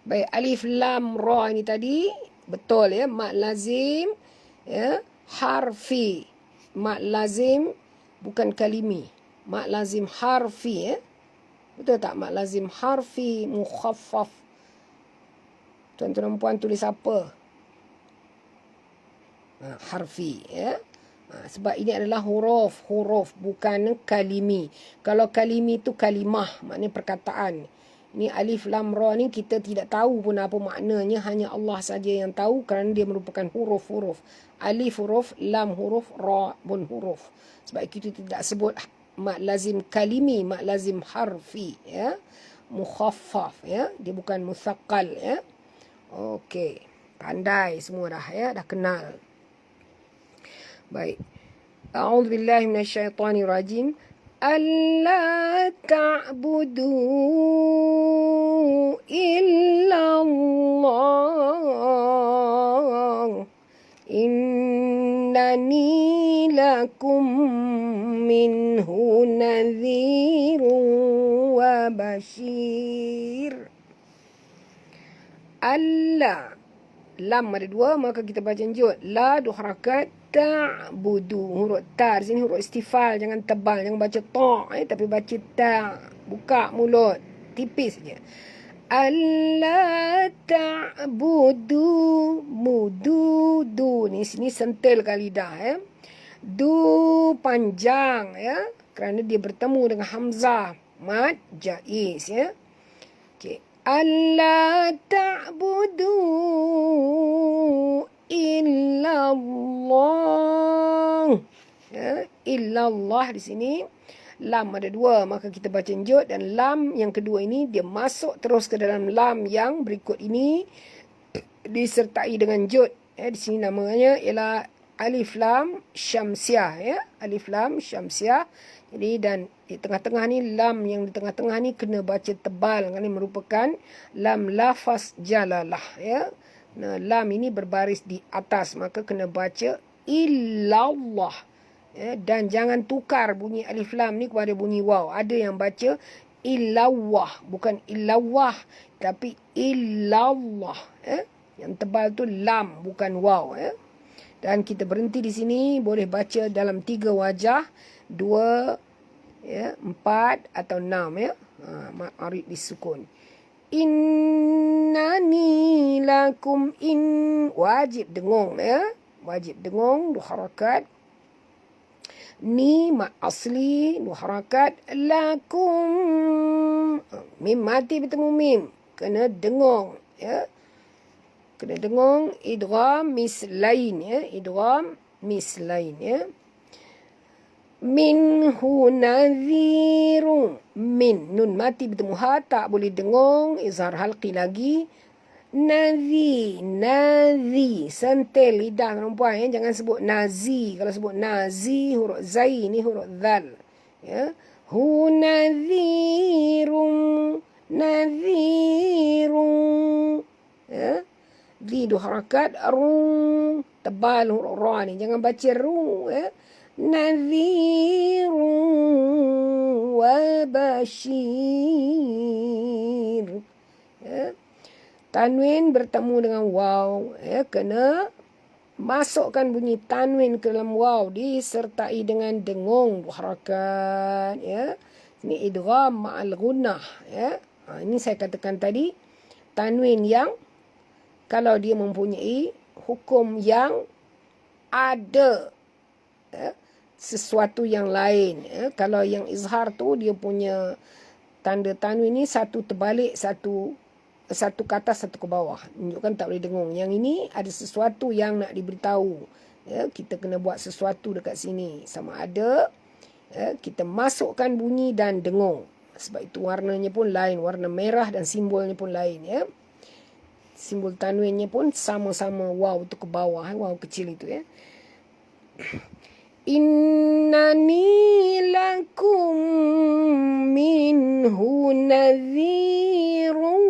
Baik, alif lam ra ini tadi betul, ya, mad lazim, ya, harfi. Mad lazim bukan kalimi. Mad lazim harfi, ya. Betul tak? Mad lazim harfi mukhaffaf. Tuan-tuan dan puan tulis apa? Harfi, ya. Sebab ini adalah huruf bukan kalimi. Kalau kalimi itu kalimah, maknanya perkataan. Ini alif lam ra ni kita tidak tahu pun apa maknanya, hanya Allah saja yang tahu kerana dia merupakan huruf-huruf. Alif huruf, lam huruf, ra pun huruf. Sebab itu tidak sebut mad lazim kalimi, mad lazim harfi, ya. Mukhaffaf, ya. Dia bukan musaqqal, ya. Okey. Pandai semua dah, ya. Dah kenal. Baik. A'udzu billahi minasyaitonir rajim. Alla ta'budu illallah. innani lakum minhu nadhirun wa bashir. Allah, lam ada dua, maka kita baca jut. La dua harakat, ta'budu. Huruf ta di sini huruf istifal, jangan tebal, jangan baca ta, tapi baca ta. Buka mulut, tipis saja. Allah ta'budu, mudu, du. Ni sini sentil ke lidah. Du panjang, kerana dia bertemu dengan hamzah. Mad jaiz, Okay. Allah ta'budu illallah. Illallah di sini. Lam ada dua, maka kita baca jut. Dan lam yang kedua ini, dia masuk terus ke dalam lam yang berikut ini. Disertai dengan jut. Di sini namanya ialah alif lam syamsiah. Alif lam syamsiah. Jadi dan di tengah-tengah ni, lam yang di tengah-tengah ni kena baca tebal. Ini merupakan lam lafaz jalalah. Nah, lam ini berbaris di atas, maka kena baca illallah. Dan jangan tukar bunyi alif lam ni kepada bunyi waw. Ada yang baca illawah, bukan illawah, tapi illallah. Yang tebal tu lam, bukan waw. Dan kita berhenti di sini, boleh baca dalam 3 wajah, 2, 4 atau 6. Mad arid disukun. Innani lakum wajib dengung. Wajib dengung, 2 harakat. Ni mat asli, 2 harakat. Lakum, mim mati bertemu mim, kena dengung. Kena dengung. Idgham mislain. Idgham mislain. Minhu nadhirun. Min, nun mati bertemu ha, tak boleh dengung. Izhar halqi lagi. Nazi, nazi, sentil lidah perempuan. Jangan sebut nazi. Kalau sebut nazi, huruf zai ni huruf dhal. Hu nadhirun, nadhirun. Di 2 harakat. Ru, tebal huruf ra ni, jangan baca ru. Nadhirun wa bashir. Tanwin bertemu dengan waw. Kena masukkan bunyi tanwin ke dalam waw, disertai dengan dengung, 2 harakat. Ini idgham ma'al gunnah. Ini saya katakan tadi, tanwin yang kalau dia mempunyai hukum yang ada sesuatu yang lain. Kalau yang izhar tu, dia punya tanda tanwin ni satu terbalik, satu ke atas, satu ke bawah. Menunjukkan tak boleh dengung. Yang ini ada sesuatu yang nak diberitahu. Kita kena buat sesuatu dekat sini. Sama ada kita masukkan bunyi dan dengung. Sebab itu warnanya pun lain. Warna merah dan simbolnya pun lain. Simbol tanwinnya pun sama-sama waw tu ke bawah. Waw kecil itu. Innani lakum minhu nadhirun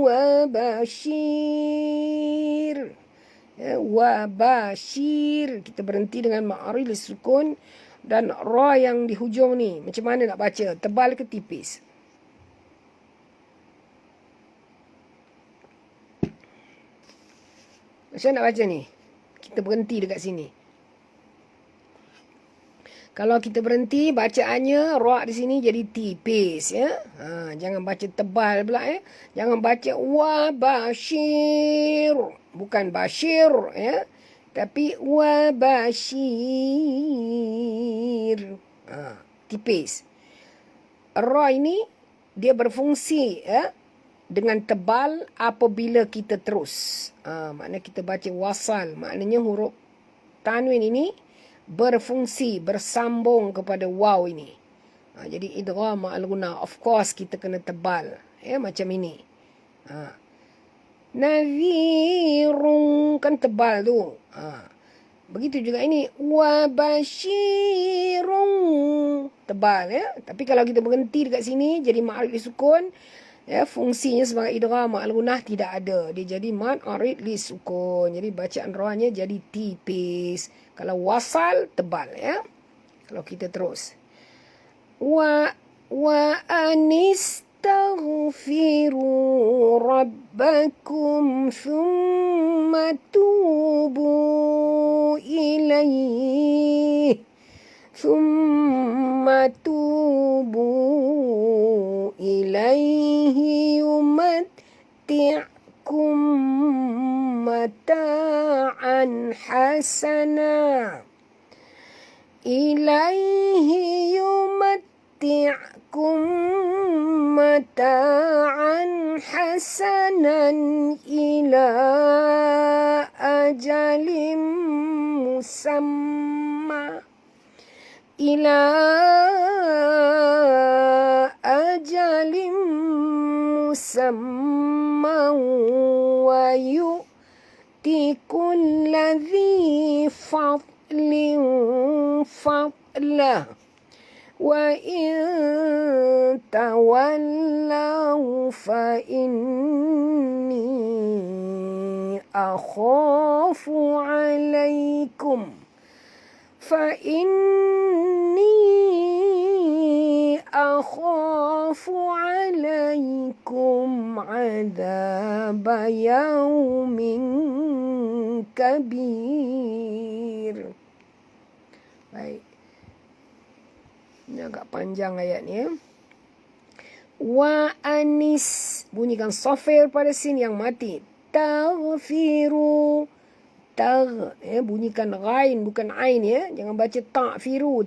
wa bashir. Wa bashir. Kita berhenti dengan ma'aril sukun. Dan ra yang di hujung ni, macam mana nak baca? Tebal ke tipis? Macam mana nak baca ni? Kita berhenti dekat sini. Kalau kita berhenti, bacaannya ra di sini jadi tipis. Jangan baca tebal pula. Jangan baca wa bashir. Bukan bashir. Tapi wa bashir. Tipis. Ra ini dia berfungsi dengan tebal apabila kita terus. Maknanya kita baca wasal. Maknanya huruf tanwin ini berfungsi, bersambung kepada waw ini. Jadi idgham ma'al gunnah. Of course kita kena tebal. Macam ini. Nadhirun, kan tebal tu. Begitu juga ini. Wa bashirun. Tebal. Tapi kalau kita berhenti dekat sini, jadi ma'arif sukun. Ya, fungsinya sebagai idgham ma'al gunnah tidak ada. Dia jadi mad arid li sukun. Jadi bacaan rohnya jadi tipis. Kalau wasal tebal ya. Kalau kita terus. Wa anistaghfiru rabbakum thumma tubu ilaih. ثم توبوا إليه يمتعكم متاعا حسنا إليه يمتعكم متاعا حسنا إلى أجل مسمى إلى أجل مسمى ويؤتي كل ذي فضل فضله وإن تولوا فإني أخاف عليكم عذاب يوم كبير. Baik. Ini agak panjang ayat ni. Wa anis, bunyikan sofir pada sin yang mati. Taghfiru, bunyikan ghain bukan ain ya. Jangan baca ta'firu,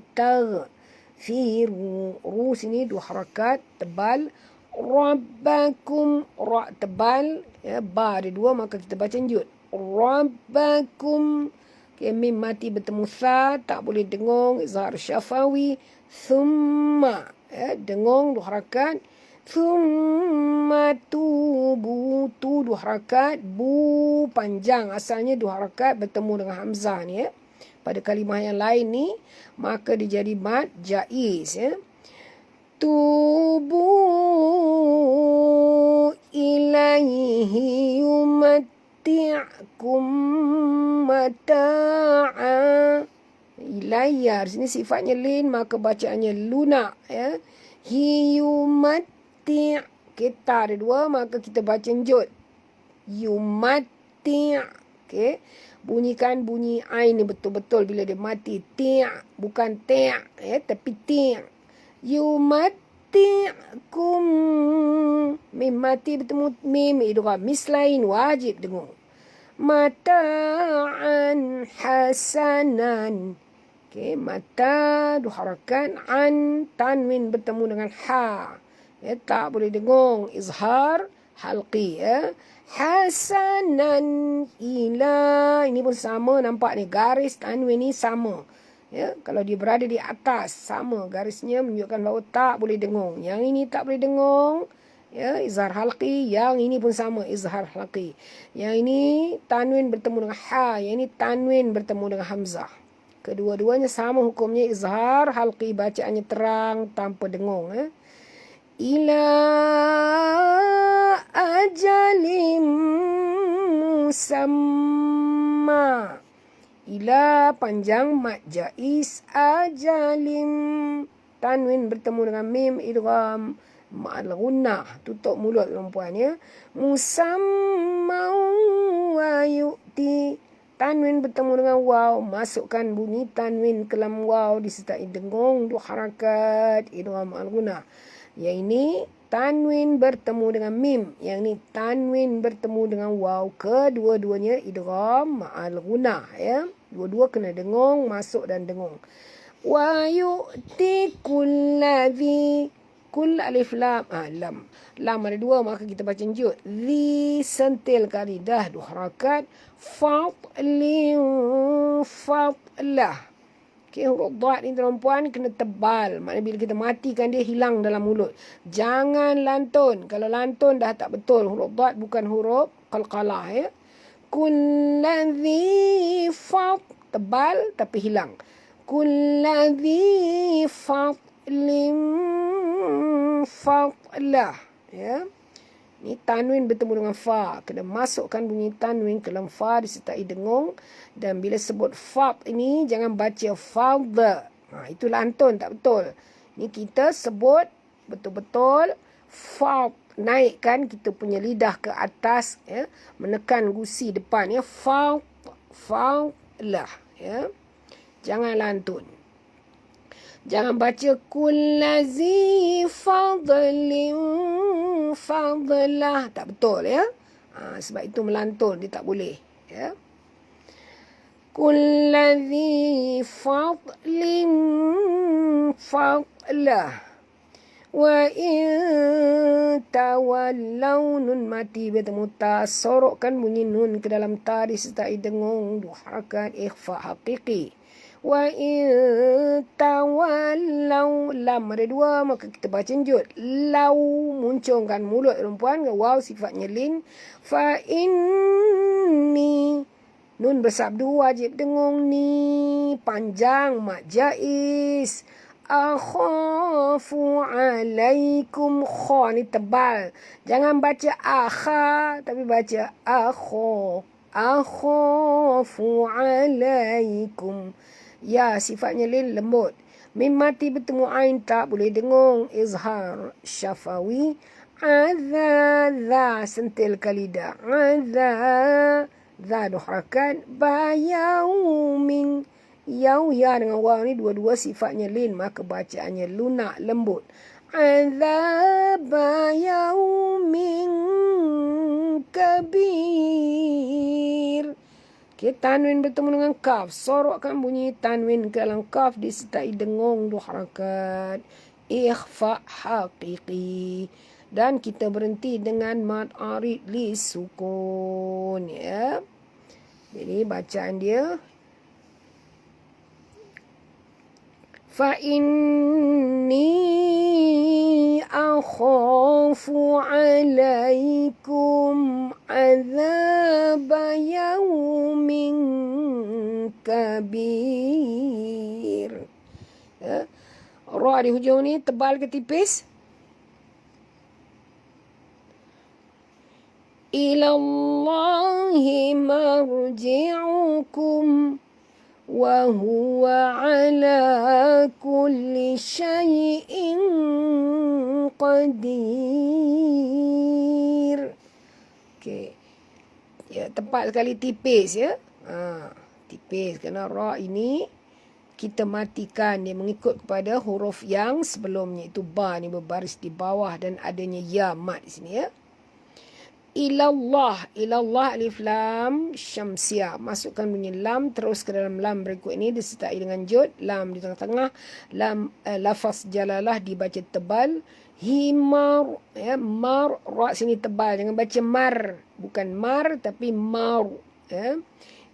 firu. Ru sini dua harakat tebal. Rabbakum, ra tebal ya, ba ada dua maka kita baca njut. Rabbakum. Okay, mim mati bertemu sa, tak boleh dengung, izhar syafawi. Thumma ya, dengung dua harakat. Thumma tubu, tu dua harakat, bu panjang, asalnya dua harakat bertemu dengan hamzah ni ya. Pada kalimah yang lain ni maka dia jadi mad jaiz ya. Tubu ilaihi yumatti'kum mata'a. Ilayya di sini sifatnya lin maka bacaannya lunak ya. Hiyumatti', kita ada dua maka kita baca njut. Yumatti'. Okey. Bunyikan bunyi ain ni betul-betul bila dia mati. Ti' bukan ti' ya, tapi ti'. Yumatti'kum. Mim mati bertemu mim idgham mislain wajib dengung. Mata'an hasanan. Okey, mata dua harakat, an tanwin bertemu dengan ha. Ya, tak boleh dengung, izhar halqi ya. Hasanan ila, ini pun sama nampak ni, garis tanwin ni sama. Ya, kalau dia berada di atas sama garisnya menunjukkan bahawa tak boleh dengung. Yang ini tak boleh dengung. Ya, izhar halqi, yang ini pun sama izhar halqi. Yang ini tanwin bertemu dengan ha, yang ini tanwin bertemu dengan hamzah. Kedua-duanya sama hukumnya izhar halqi, bacaannya terang tanpa dengung ya. Ila ajalim musamma. Ila panjang mad jaiz, ajalim tanwin bertemu dengan mim idgham ma'al gunnah, tutup mulut perempuan ya. Musamma wa yu'ti, tanwin bertemu dengan waw, masukkan bunyi tanwin ke dalam waw disertai dengung dua harakat idgham ma'al gunnah. Yang ini tanwin bertemu dengan mim, yang ini tanwin bertemu dengan waw, kedua-duanya idgham ma'al gunnah ya. Dua-dua kena dengung, masuk dan dengung. Wa yu'ti kulladhi, kul alif lam, lam. Lam ada dua maka kita baca njut. Dhi sentil kali dah dua harakat. Fadlin fadlah. Okay, huruf dad ni tuan-puan kena tebal. Maknanya bila kita matikan dia hilang dalam mulut. Jangan lantun. Kalau lantun dah tak betul. Huruf dad bukan huruf qalqalah ya. Kulladhi fad, tebal tapi hilang. Kulladhi fadlim fadlah ya. Ni tanwin bertemu dengan fa. Kena masukkan bunyi tanwin ke dalam fa disertai dengung. Dan bila sebut fa ini, jangan baca fadha. Itu lantun, tak betul. Ni kita sebut betul-betul fa. Naikkan kita punya lidah ke atas. Ya, menekan gusi depan. Ya, fa, lah. Ya. Jangan lantun. Jangan baca kullazi fadlin fadlah. Tak betul, ya. Sebab itu melantun, dia tak boleh. Ya. Kullazi fadlin fadlah. Wa in tawallaw, nun mati bertemu ta. Sorokkan bunyi nun ke dalam ta disertai dengung. Dua harakat ikhfa haqiqi. Wa in tawallaw, lam ada dua, maka kita baca jut. Lau, muncungkan mulut perempuan. Waw sifatnya lin. Fa inni, nun bersabdu wajib dengung ni. Panjang, mat jaiz. Akhafu alaikum. Kha ni tebal. Jangan baca akha, tapi baca akho. Akhafu alaikum. Ya, sifatnya lin, lembut. Mim mati bertemu ain, tak boleh dengung. Izhar syafawi. Adha, sentilkan lidah. Adha, dha harakat. Bayaumin. Yau, ya dengan waw ni dua-dua sifatnya lin, maka bacaannya lunak, lembut. Azaba yaumin kabir. Okay, tanwin bertemu dengan kaf. Sorokkan bunyi tanwin ke dalam kaf disertai dengung dua harakat. Ikhfa haqiqi. Dan kita berhenti dengan mad arid li sukun. Ya. Jadi bacaan dia. Fa inni akhafu alaikum azaba yaumin kabir. Ya. Ra di hujung ni tebal ke tipis? Ilallahi marji'ukum wa huwa ala kulli syai'in qadir. Okey. Ya, tepat sekali tipis, ya. Tipis kerana ra ini kita matikan, dia mengikut kepada huruf yang sebelumnya, itu ba ni berbaris di bawah dan adanya ya mat di sini, ya. Ilallah, ilallah alif lam syamsiah. Masukkan bunyi lam terus ke dalam lam berikut ini disertai dengan jud. Lam di tengah-tengah. Lam lafaz jalalah dibaca tebal. Himar, ya, mar, ra sini tebal. Jangan baca mar, bukan mar tapi mar, ya.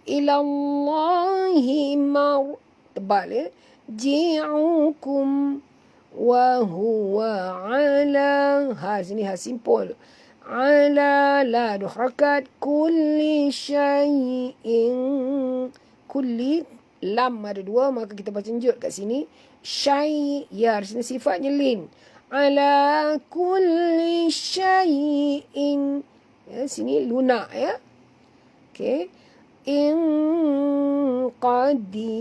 Ilallahi mar, tebal, ya. Ji'ukum wa huwa ala, sini simpul. Ala la dua harakat. Kulli syai'in. Kulli lam ada dua, maka kita baca jut kat sini. Syai', ya, di sini sifatnya lin. Ala kulli syai'in. Ya, sini lunak, ya. Okey. In qadir.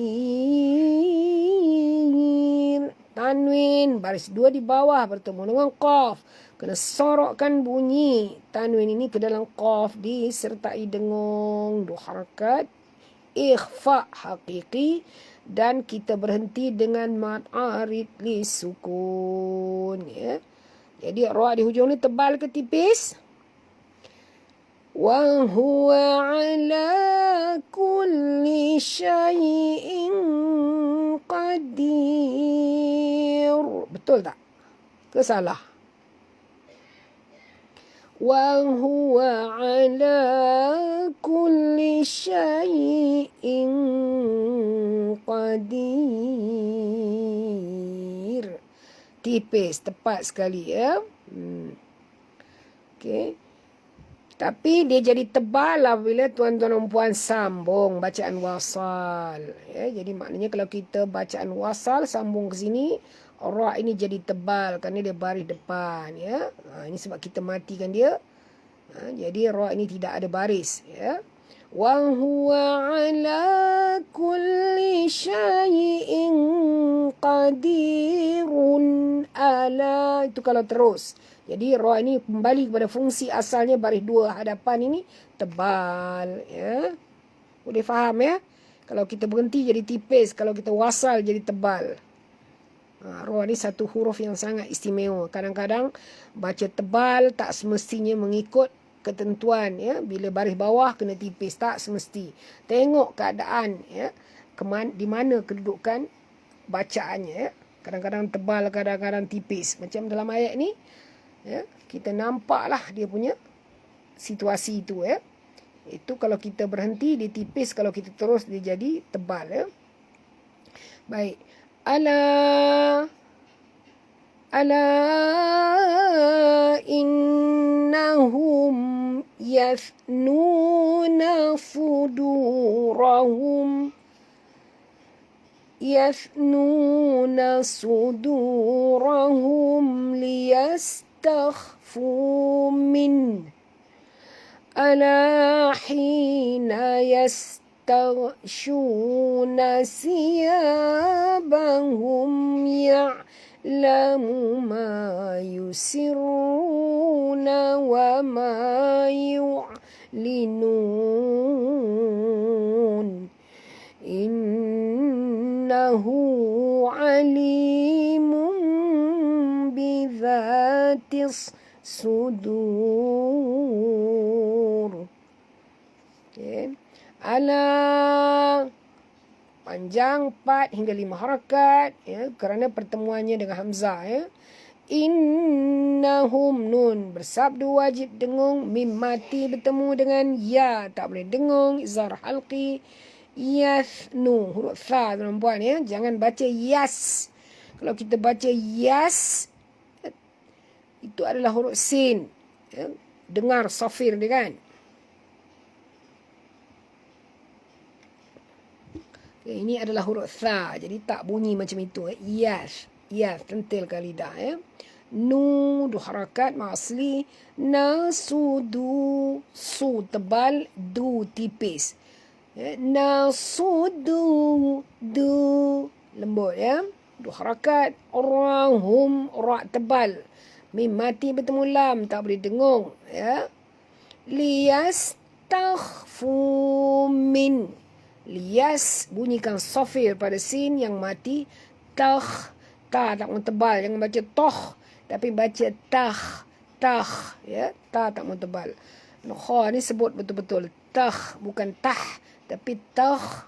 Tanwin baris dua di bawah bertemu dengan qaf. Kena sorokkan bunyi tanwin ini ke dalam qaf disertai dengung dua harakat. Ikhfa haqiqi. Dan kita berhenti dengan mad arid li sukun, ya. Jadi ra di hujung ni tebal ke tipis? Wa huwa ala kulli syai'in qadir. Betul tak? Ke salah? Wa huwa ala kulli syai'in qadir. Tipis, tepat sekali, ya. Okey. Tapi dia jadi tebal apabila tuan-tuan dan puan sambung bacaan wasal. Ya, jadi maknanya kalau kita bacaan wasal sambung ke sini, ra ini jadi tebal kerana dia baris depan. Ya. Ini sebab kita matikan dia. Jadi ra ini tidak ada baris, ya. Wa huwa ala kulli syai'in qadirun ala. Itu kalau terus. Jadi ra ini kembali kepada fungsi asalnya, baris dua hadapan ini tebal, ya. Boleh faham, ya? Kalau kita berhenti jadi tipis, kalau kita wasal jadi tebal. Ra ni satu huruf yang sangat istimewa. Kadang-kadang baca tebal tak semestinya mengikut ketentuan, ya. Bila baris bawah kena tipis, tak semesti. Tengok keadaan, ya. Di mana kedudukan bacaannya, ya. Kadang-kadang tebal, kadang-kadang tipis. Macam dalam ayat ni, ya, kita nampaklah dia punya situasi itu, ya. Itu kalau kita berhenti dia tipis, kalau kita terus dia jadi tebal, ya. Baik. Ala innahum yathnuna sudurahum liyastakhfu min. Ala hina yastaghshuna siyabahum ya'lamu ma yusirruna wa ma yu'linun. Innahu alimun bidhatis sudur. Okay. Ala panjang 4 hingga 5 harakat, ya, kerana pertemuannya dengan hamzah, ya. Innahum nun bersabdu wajib dengung, mim mati bertemu dengan ya tak boleh dengung, izhar halqi. Yathnu huruf tha tuan-puan, ya, jangan baca yas. Kalau kita baca yas, itu adalah huruf sin, ya. Dengar safir dia, kan. Okay, ini adalah huruf tha, jadi tak bunyi macam itu, ya. Yas, tentilkan lidah, ya. Nu du harakat asli, nasudu su tebal, du tipis, ya. Nasudu du lembut, ya. Du harakat, orahum ra tebal, mim mati bertemu lam tak boleh dengung, ya. Liyastakhfu min. Liyas bunyikan safir pada sin yang mati. Ta tak mau tebal, jangan baca toh tapi baca tah, ya. Ta tak mau tebal. Kha ni sebut betul-betul tah, bukan tah tapi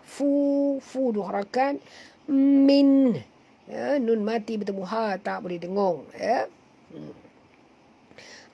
fu du harakat min, ya. Nun mati bertemu ha tak boleh dengung, ya.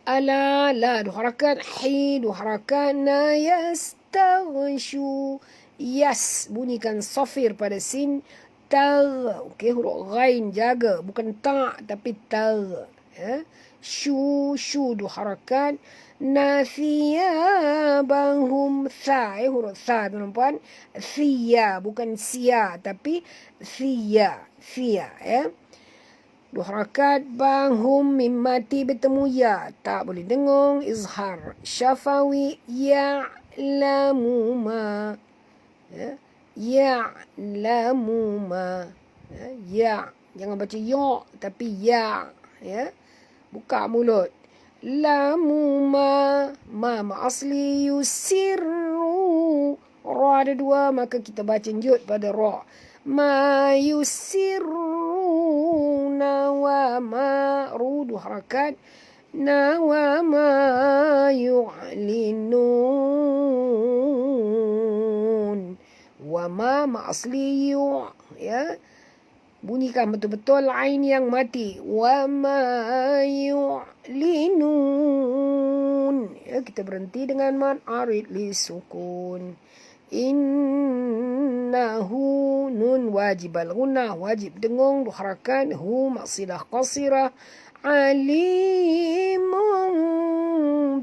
Ala la du harakat, hi du harakat, na yastaghshu. Yas bunyikan safir pada sin. Tar, okey, huruf ghain jaga, bukan ta tapi tar, ya. Shu du harakat, nathiyabahum tha, huruf tha tuan-puan. Thiya bukan sia tapi thiya, ya. Du harakat, bahum mim mati bertemu ya tak boleh dengung, izhar syafawi, ya'lamu ma, ya. Ya'lamu ma, ya. Jangan baca ya tapi ya, ya. Buka mulut. Lamu ma asli, yusirru ra ada dua, maka kita baca njut pada ra. Ma yusirruna wa ma rudu harakat, na wa ma yu'linun. Wa ma asli yu, ya. Bunyikan betul-betul ain yang mati. Wa ma yu'linun, ya. Kita berhenti dengan mad arid li sukun. Innahu nun wajib al-gunah, wajib dengung, harakat. Hu maksilah qasirah. Alimun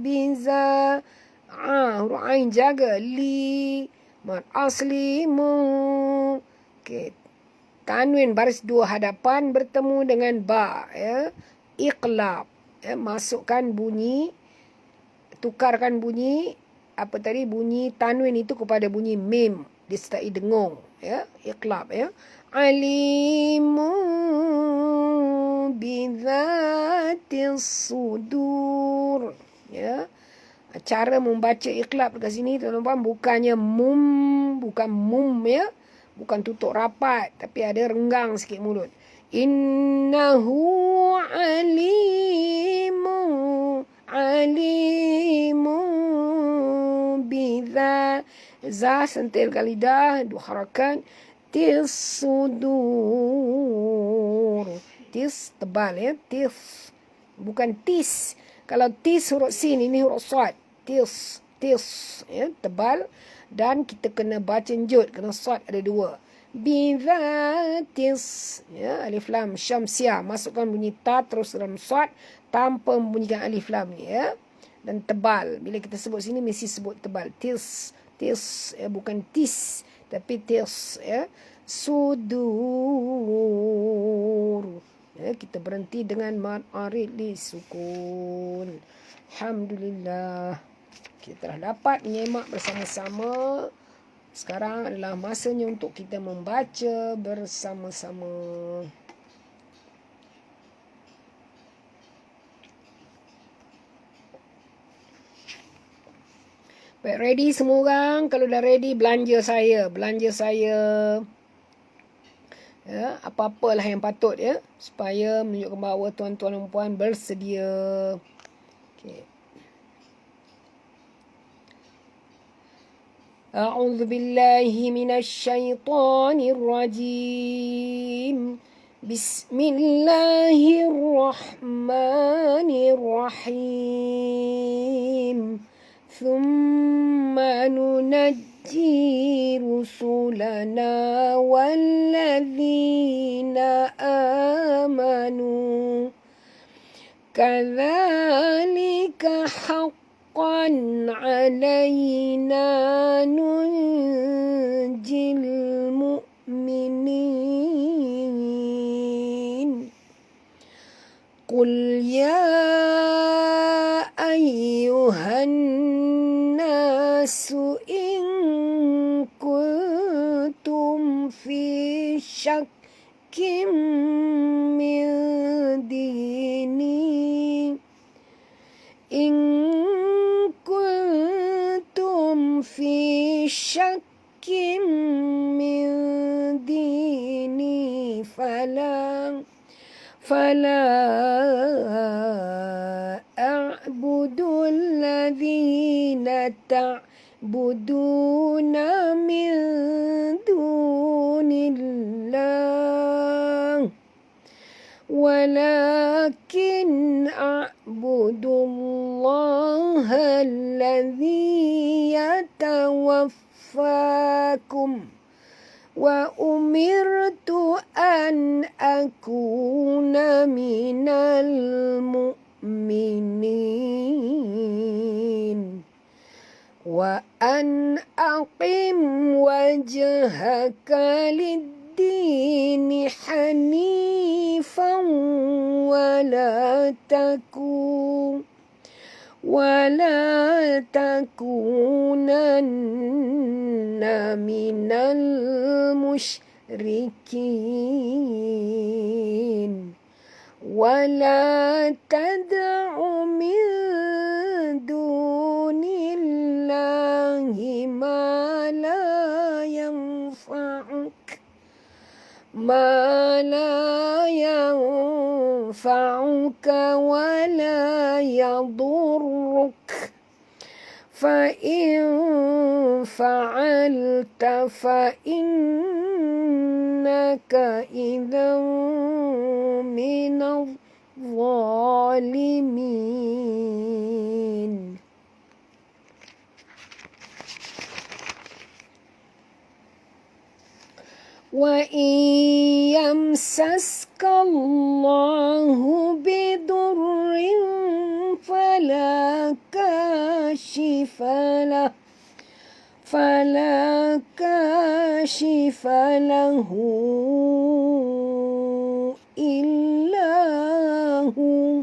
biza, huruf ain jaga, li mad asli mu. Okay. Tanwin baris dua hadapan bertemu dengan ba, ya. Iqlab, ya. Masukkan bunyi tukarkan bunyi apa tadi, bunyi tanwin itu kepada bunyi mim disertai dengung, ya, iqlab, ya. Alimu bidzatis sudur, ya. Cara membaca iqlab dekat sini tuan-tuan bukannya bukan mum, ya. Bukan tutup rapat, tapi ada renggang sikit mulut. Innahu alimu bidza, za sentilkan lidah, 2 harakat. Sudur, tis tebal, ya, tis, bukan tis. Kalau tis huruf sin, ini huruf sad. Tis, ya, tebal. Dan kita kena baca njut, kena sad ada 2. Bizatis, ya, alif lam syamsiah, masukkan bunyi ta terus dalam sad tanpa membunyikan alif lam ni, ya. Dan tebal, bila kita sebut sini mesti sebut tebal. Tis, ya, bukan tis tapi tis, ya. Sudur, ya, kita berhenti dengan mad arid li sukun. Alhamdulillah, kita telah dapat menyemak bersama-sama. Sekarang adalah masanya untuk kita membaca bersama-sama. Baik, ready semua orang? Kalau dah ready, belanja saya. Ya, apa-apalah yang patut, ya, supaya menunjukkan bahawa tuan-tuan dan puan bersedia. Okay. A'udzu billahi minasyaitonir rajim. Bismillahirrahmanirrahim. Thumma nunajji rusulana walladzina amanu kadzalika haqqan alaina nunjil mu'minin. Qul ya ayyuhan nasu in kuntum fi syakkim min dini, in kuntum fi syakkim min dini fala a'budu alladhina ta'buduna min dunillah walakin a'budu allaha alladhi yatawaffakum wa umirtu an akuna minal mu'minin wa an aqim wajhaka lid-dini hanifan wala takunanna minal musyrikin wala tad'u min dunillahi ma la yanfa'uka wa la yadurruk fa in fa'alta fa innaka idhan minadh zalimin. Wa in yamsaska Allahu bidurrin fala kashifa lahu illa hu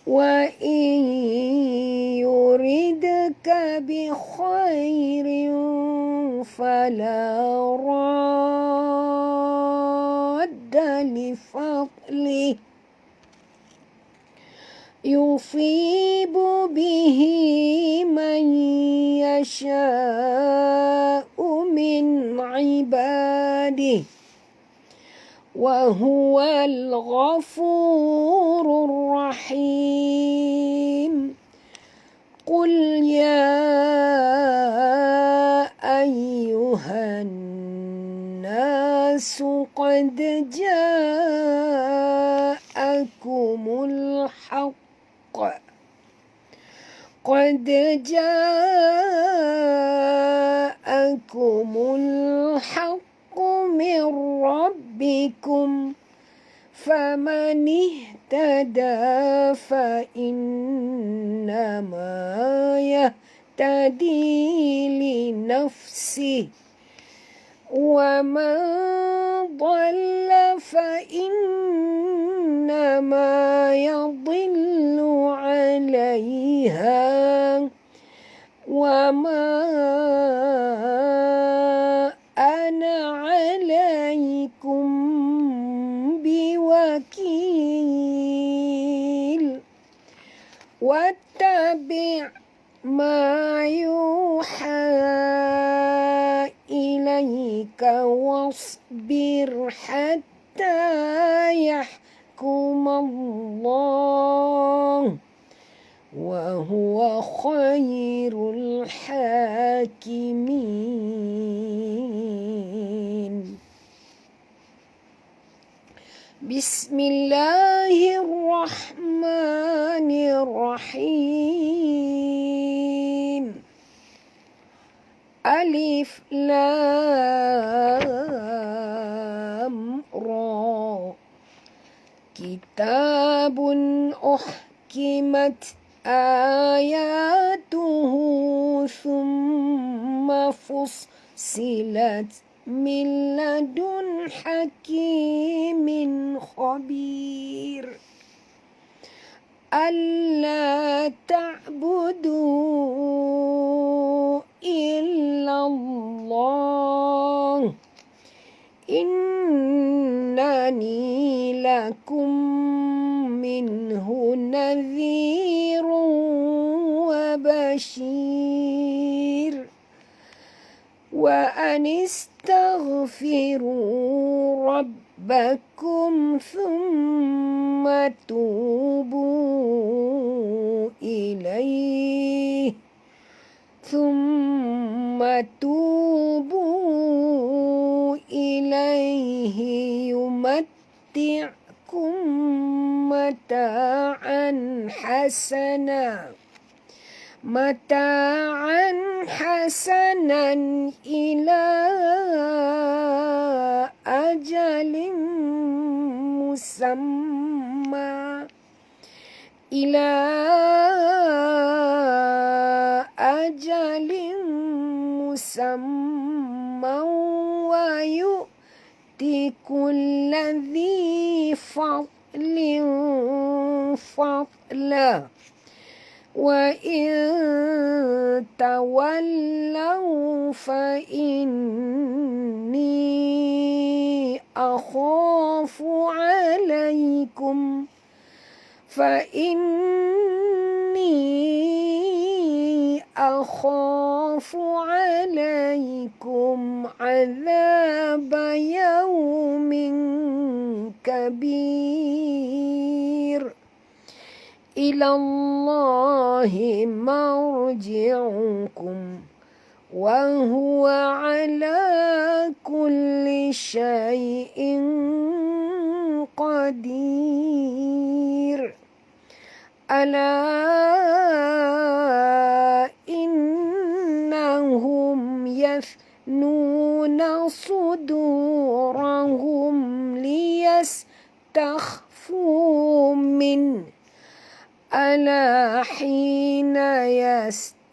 wa in لا راد لفضله يصيب به من يشاء من عباده وهو الغفور الرحيم قل يا أيها الناس قد جاءكم الحق من ربكم فمن اهتدى فإنما يهتدي لنفسه ومن ضل فإنما يضل عليها وما أنا عليكم بوكيل واتبع ما يوحى إليك واصبر حتى يحكم الله وهو خير الحاكمين. بسم الله الرحمن الرحيم ألف لام را كتاب أحكمت آياته ثم فصلت من لدن حكيم خبير ألا تعبدوا إلا الله إنني لكم منه نذير وبشير وأن استغفروا ربكم ثم توبوا إليه يمتعكم متاعا حسنا إلى أجل مسمى ويؤتي كل ذي فضل فضله وإن تولوا فإني أخاف عليكم عذاب يوم كبير إلى الله مرجعكم وهو على كل شيء قدير ألا إنهم يثنون صدورهم ليستخفوا منه ألا حين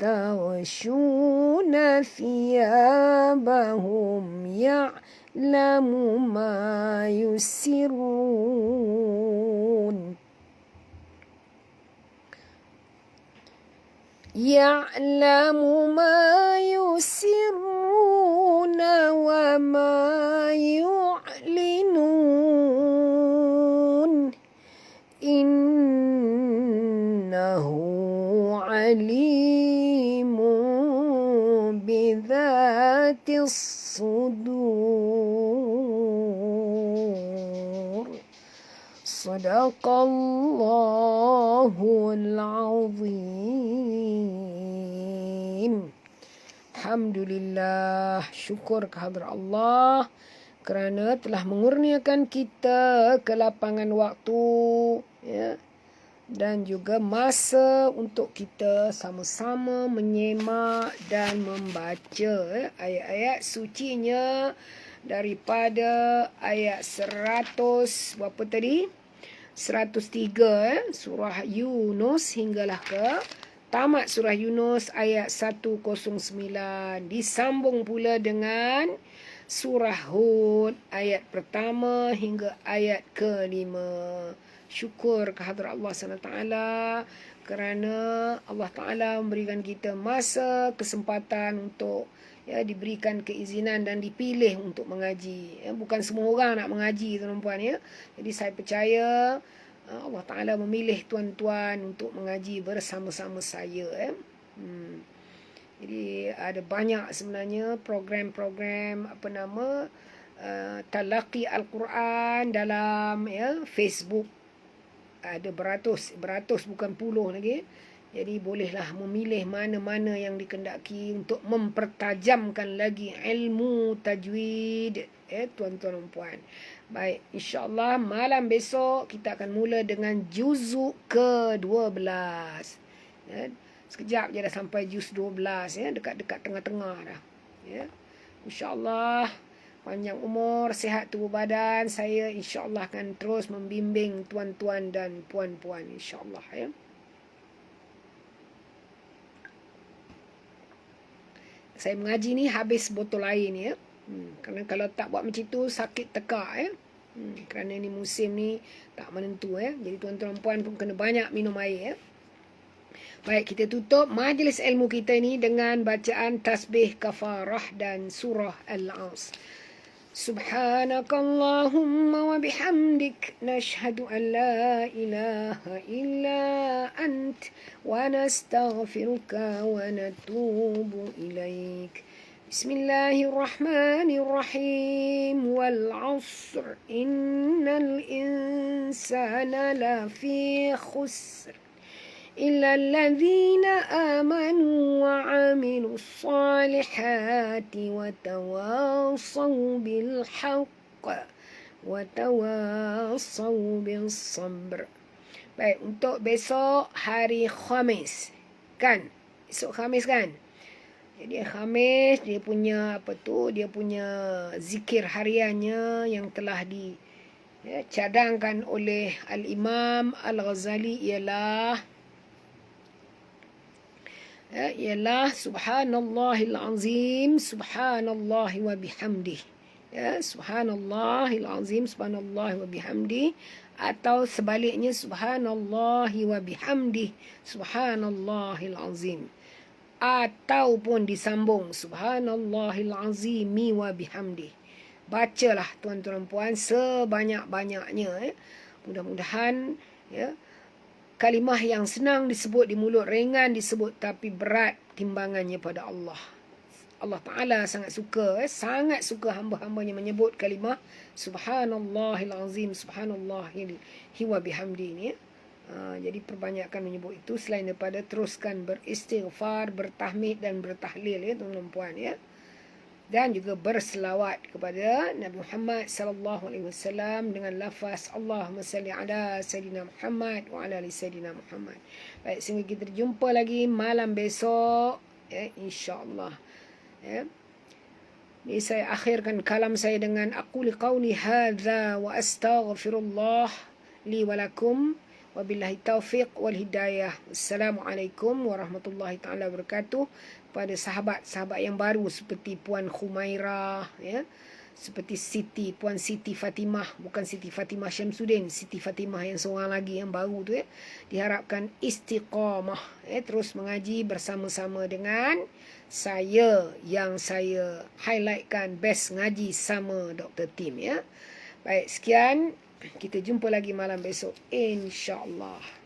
يستغشون ثيابهم يعلم ما يسرون وما يعلنون إنه عليم بذات الصدور صدق الله العظيم. Alhamdulillah, syukur kehadrat Allah kerana telah mengurniakan kita kelapangan waktu, ya, dan juga masa untuk kita sama-sama menyemak dan membaca ayat-ayat sucinya daripada ayat 100 berapa tadi? 103 surah Yunus hinggalah ke tamat surah Yunus ayat 109. Disambung pula dengan surah Hud ayat pertama hingga ayat ke-5. Syukur kehadrat Allah SWT kerana Allah Ta'ala memberikan kita masa, kesempatan untuk diberikan keizinan dan dipilih untuk mengaji. Bukan semua orang nak mengaji, tuan-tuan, ya. Jadi saya percaya Allah Ta'ala memilih tuan-tuan untuk mengaji bersama-sama saya. Jadi ada banyak sebenarnya program-program talaqi Al-Quran dalam Facebook. Ada beratus bukan puluh lagi. Jadi bolehlah memilih mana-mana yang dikendaki untuk mempertajamkan lagi ilmu tajwid, tuan-tuan dan puan. Baik, insya-Allah malam besok kita akan mula dengan juzuk ke-12. Sekejap je dah sampai juz 12, dekat-dekat tengah-tengah dah. Insya-Allah panjang umur, sihat tubuh badan, saya insya-Allah akan terus membimbing tuan-tuan dan puan-puan insya-Allah, ya. Saya mengaji ni habis botol air ni, ya. Kerana kalau tak buat macam tu sakit tekak, ya. Kerana ni musim ni tak menentu, ya. Jadi tuan-tuan puan pun kena banyak minum air, ya. Baik, kita tutup majlis ilmu kita ni dengan bacaan tasbih kafarah dan surah Al-As. Subhanakallahumma wa bihamdik nashhadu an la ilaha illa ant wa nastaghfiruka wa natubu ilaik. Bismillahirrahmanirrahim. Wal 'asr innal insana lafi khusr إلا الذين آمنوا وعملوا الصالحات وتواصوا بالحق وتواصوا بالصبر. Baik, untuk besok hari Khamis, kan? Esok Khamis, kan? Jadi Khamis dia punya dia punya zikir hariannya yang telah cadangkan oleh Al-Imam Al-Ghazali ialah subhanallahil azim subhanallahi wa bihamdih, subhanallahil azim subhanallahi wa bihamdih, atau sebaliknya subhanallahi wa bihamdih subhanallahil azim, ataupun disambung subhanallahil azimi wa bihamdih. Bacalah tuan-tuan puan sebanyak-banyaknya, mudah-mudahan, ya, kalimah yang senang disebut di mulut, ringan disebut, tapi berat timbangannya pada Allah. Allah Ta'ala sangat suka hamba-hambanya menyebut kalimah subhanallahil azim subhanallahi wa bihamdi ini. Jadi perbanyakkan menyebut itu selain daripada teruskan beristighfar, bertahmid dan bertahlil, ya tuan-tuan puan, ya. Dan juga berselawat kepada Nabi Muhammad sallallahu alaihi wasallam dengan lafaz Allahumma salli ala sayidina Muhammad wa ala ali sayidina Muhammad. Baik, sehingga kita jumpa lagi malam besok, ya, insya-Allah, ya. Jadi saya akhirkan kalam saya dengan aquli qauli hadza wa astaghfirullah li wa lakum wa billahi taufiq wal hidayah. Assalamualaikum warahmatullahi taala wabarakatuh. Pada sahabat-sahabat yang baru seperti Puan Khumairah, ya, seperti Puan Siti Fatimah, bukan Siti Fatimah Syamsuddin, Siti Fatimah yang seorang lagi yang baru tu diharapkan istiqamah, terus mengaji bersama-sama dengan saya yang saya highlightkan best ngaji sama Dr. Tim. Baik, sekian, kita jumpa lagi malam besok insya-Allah.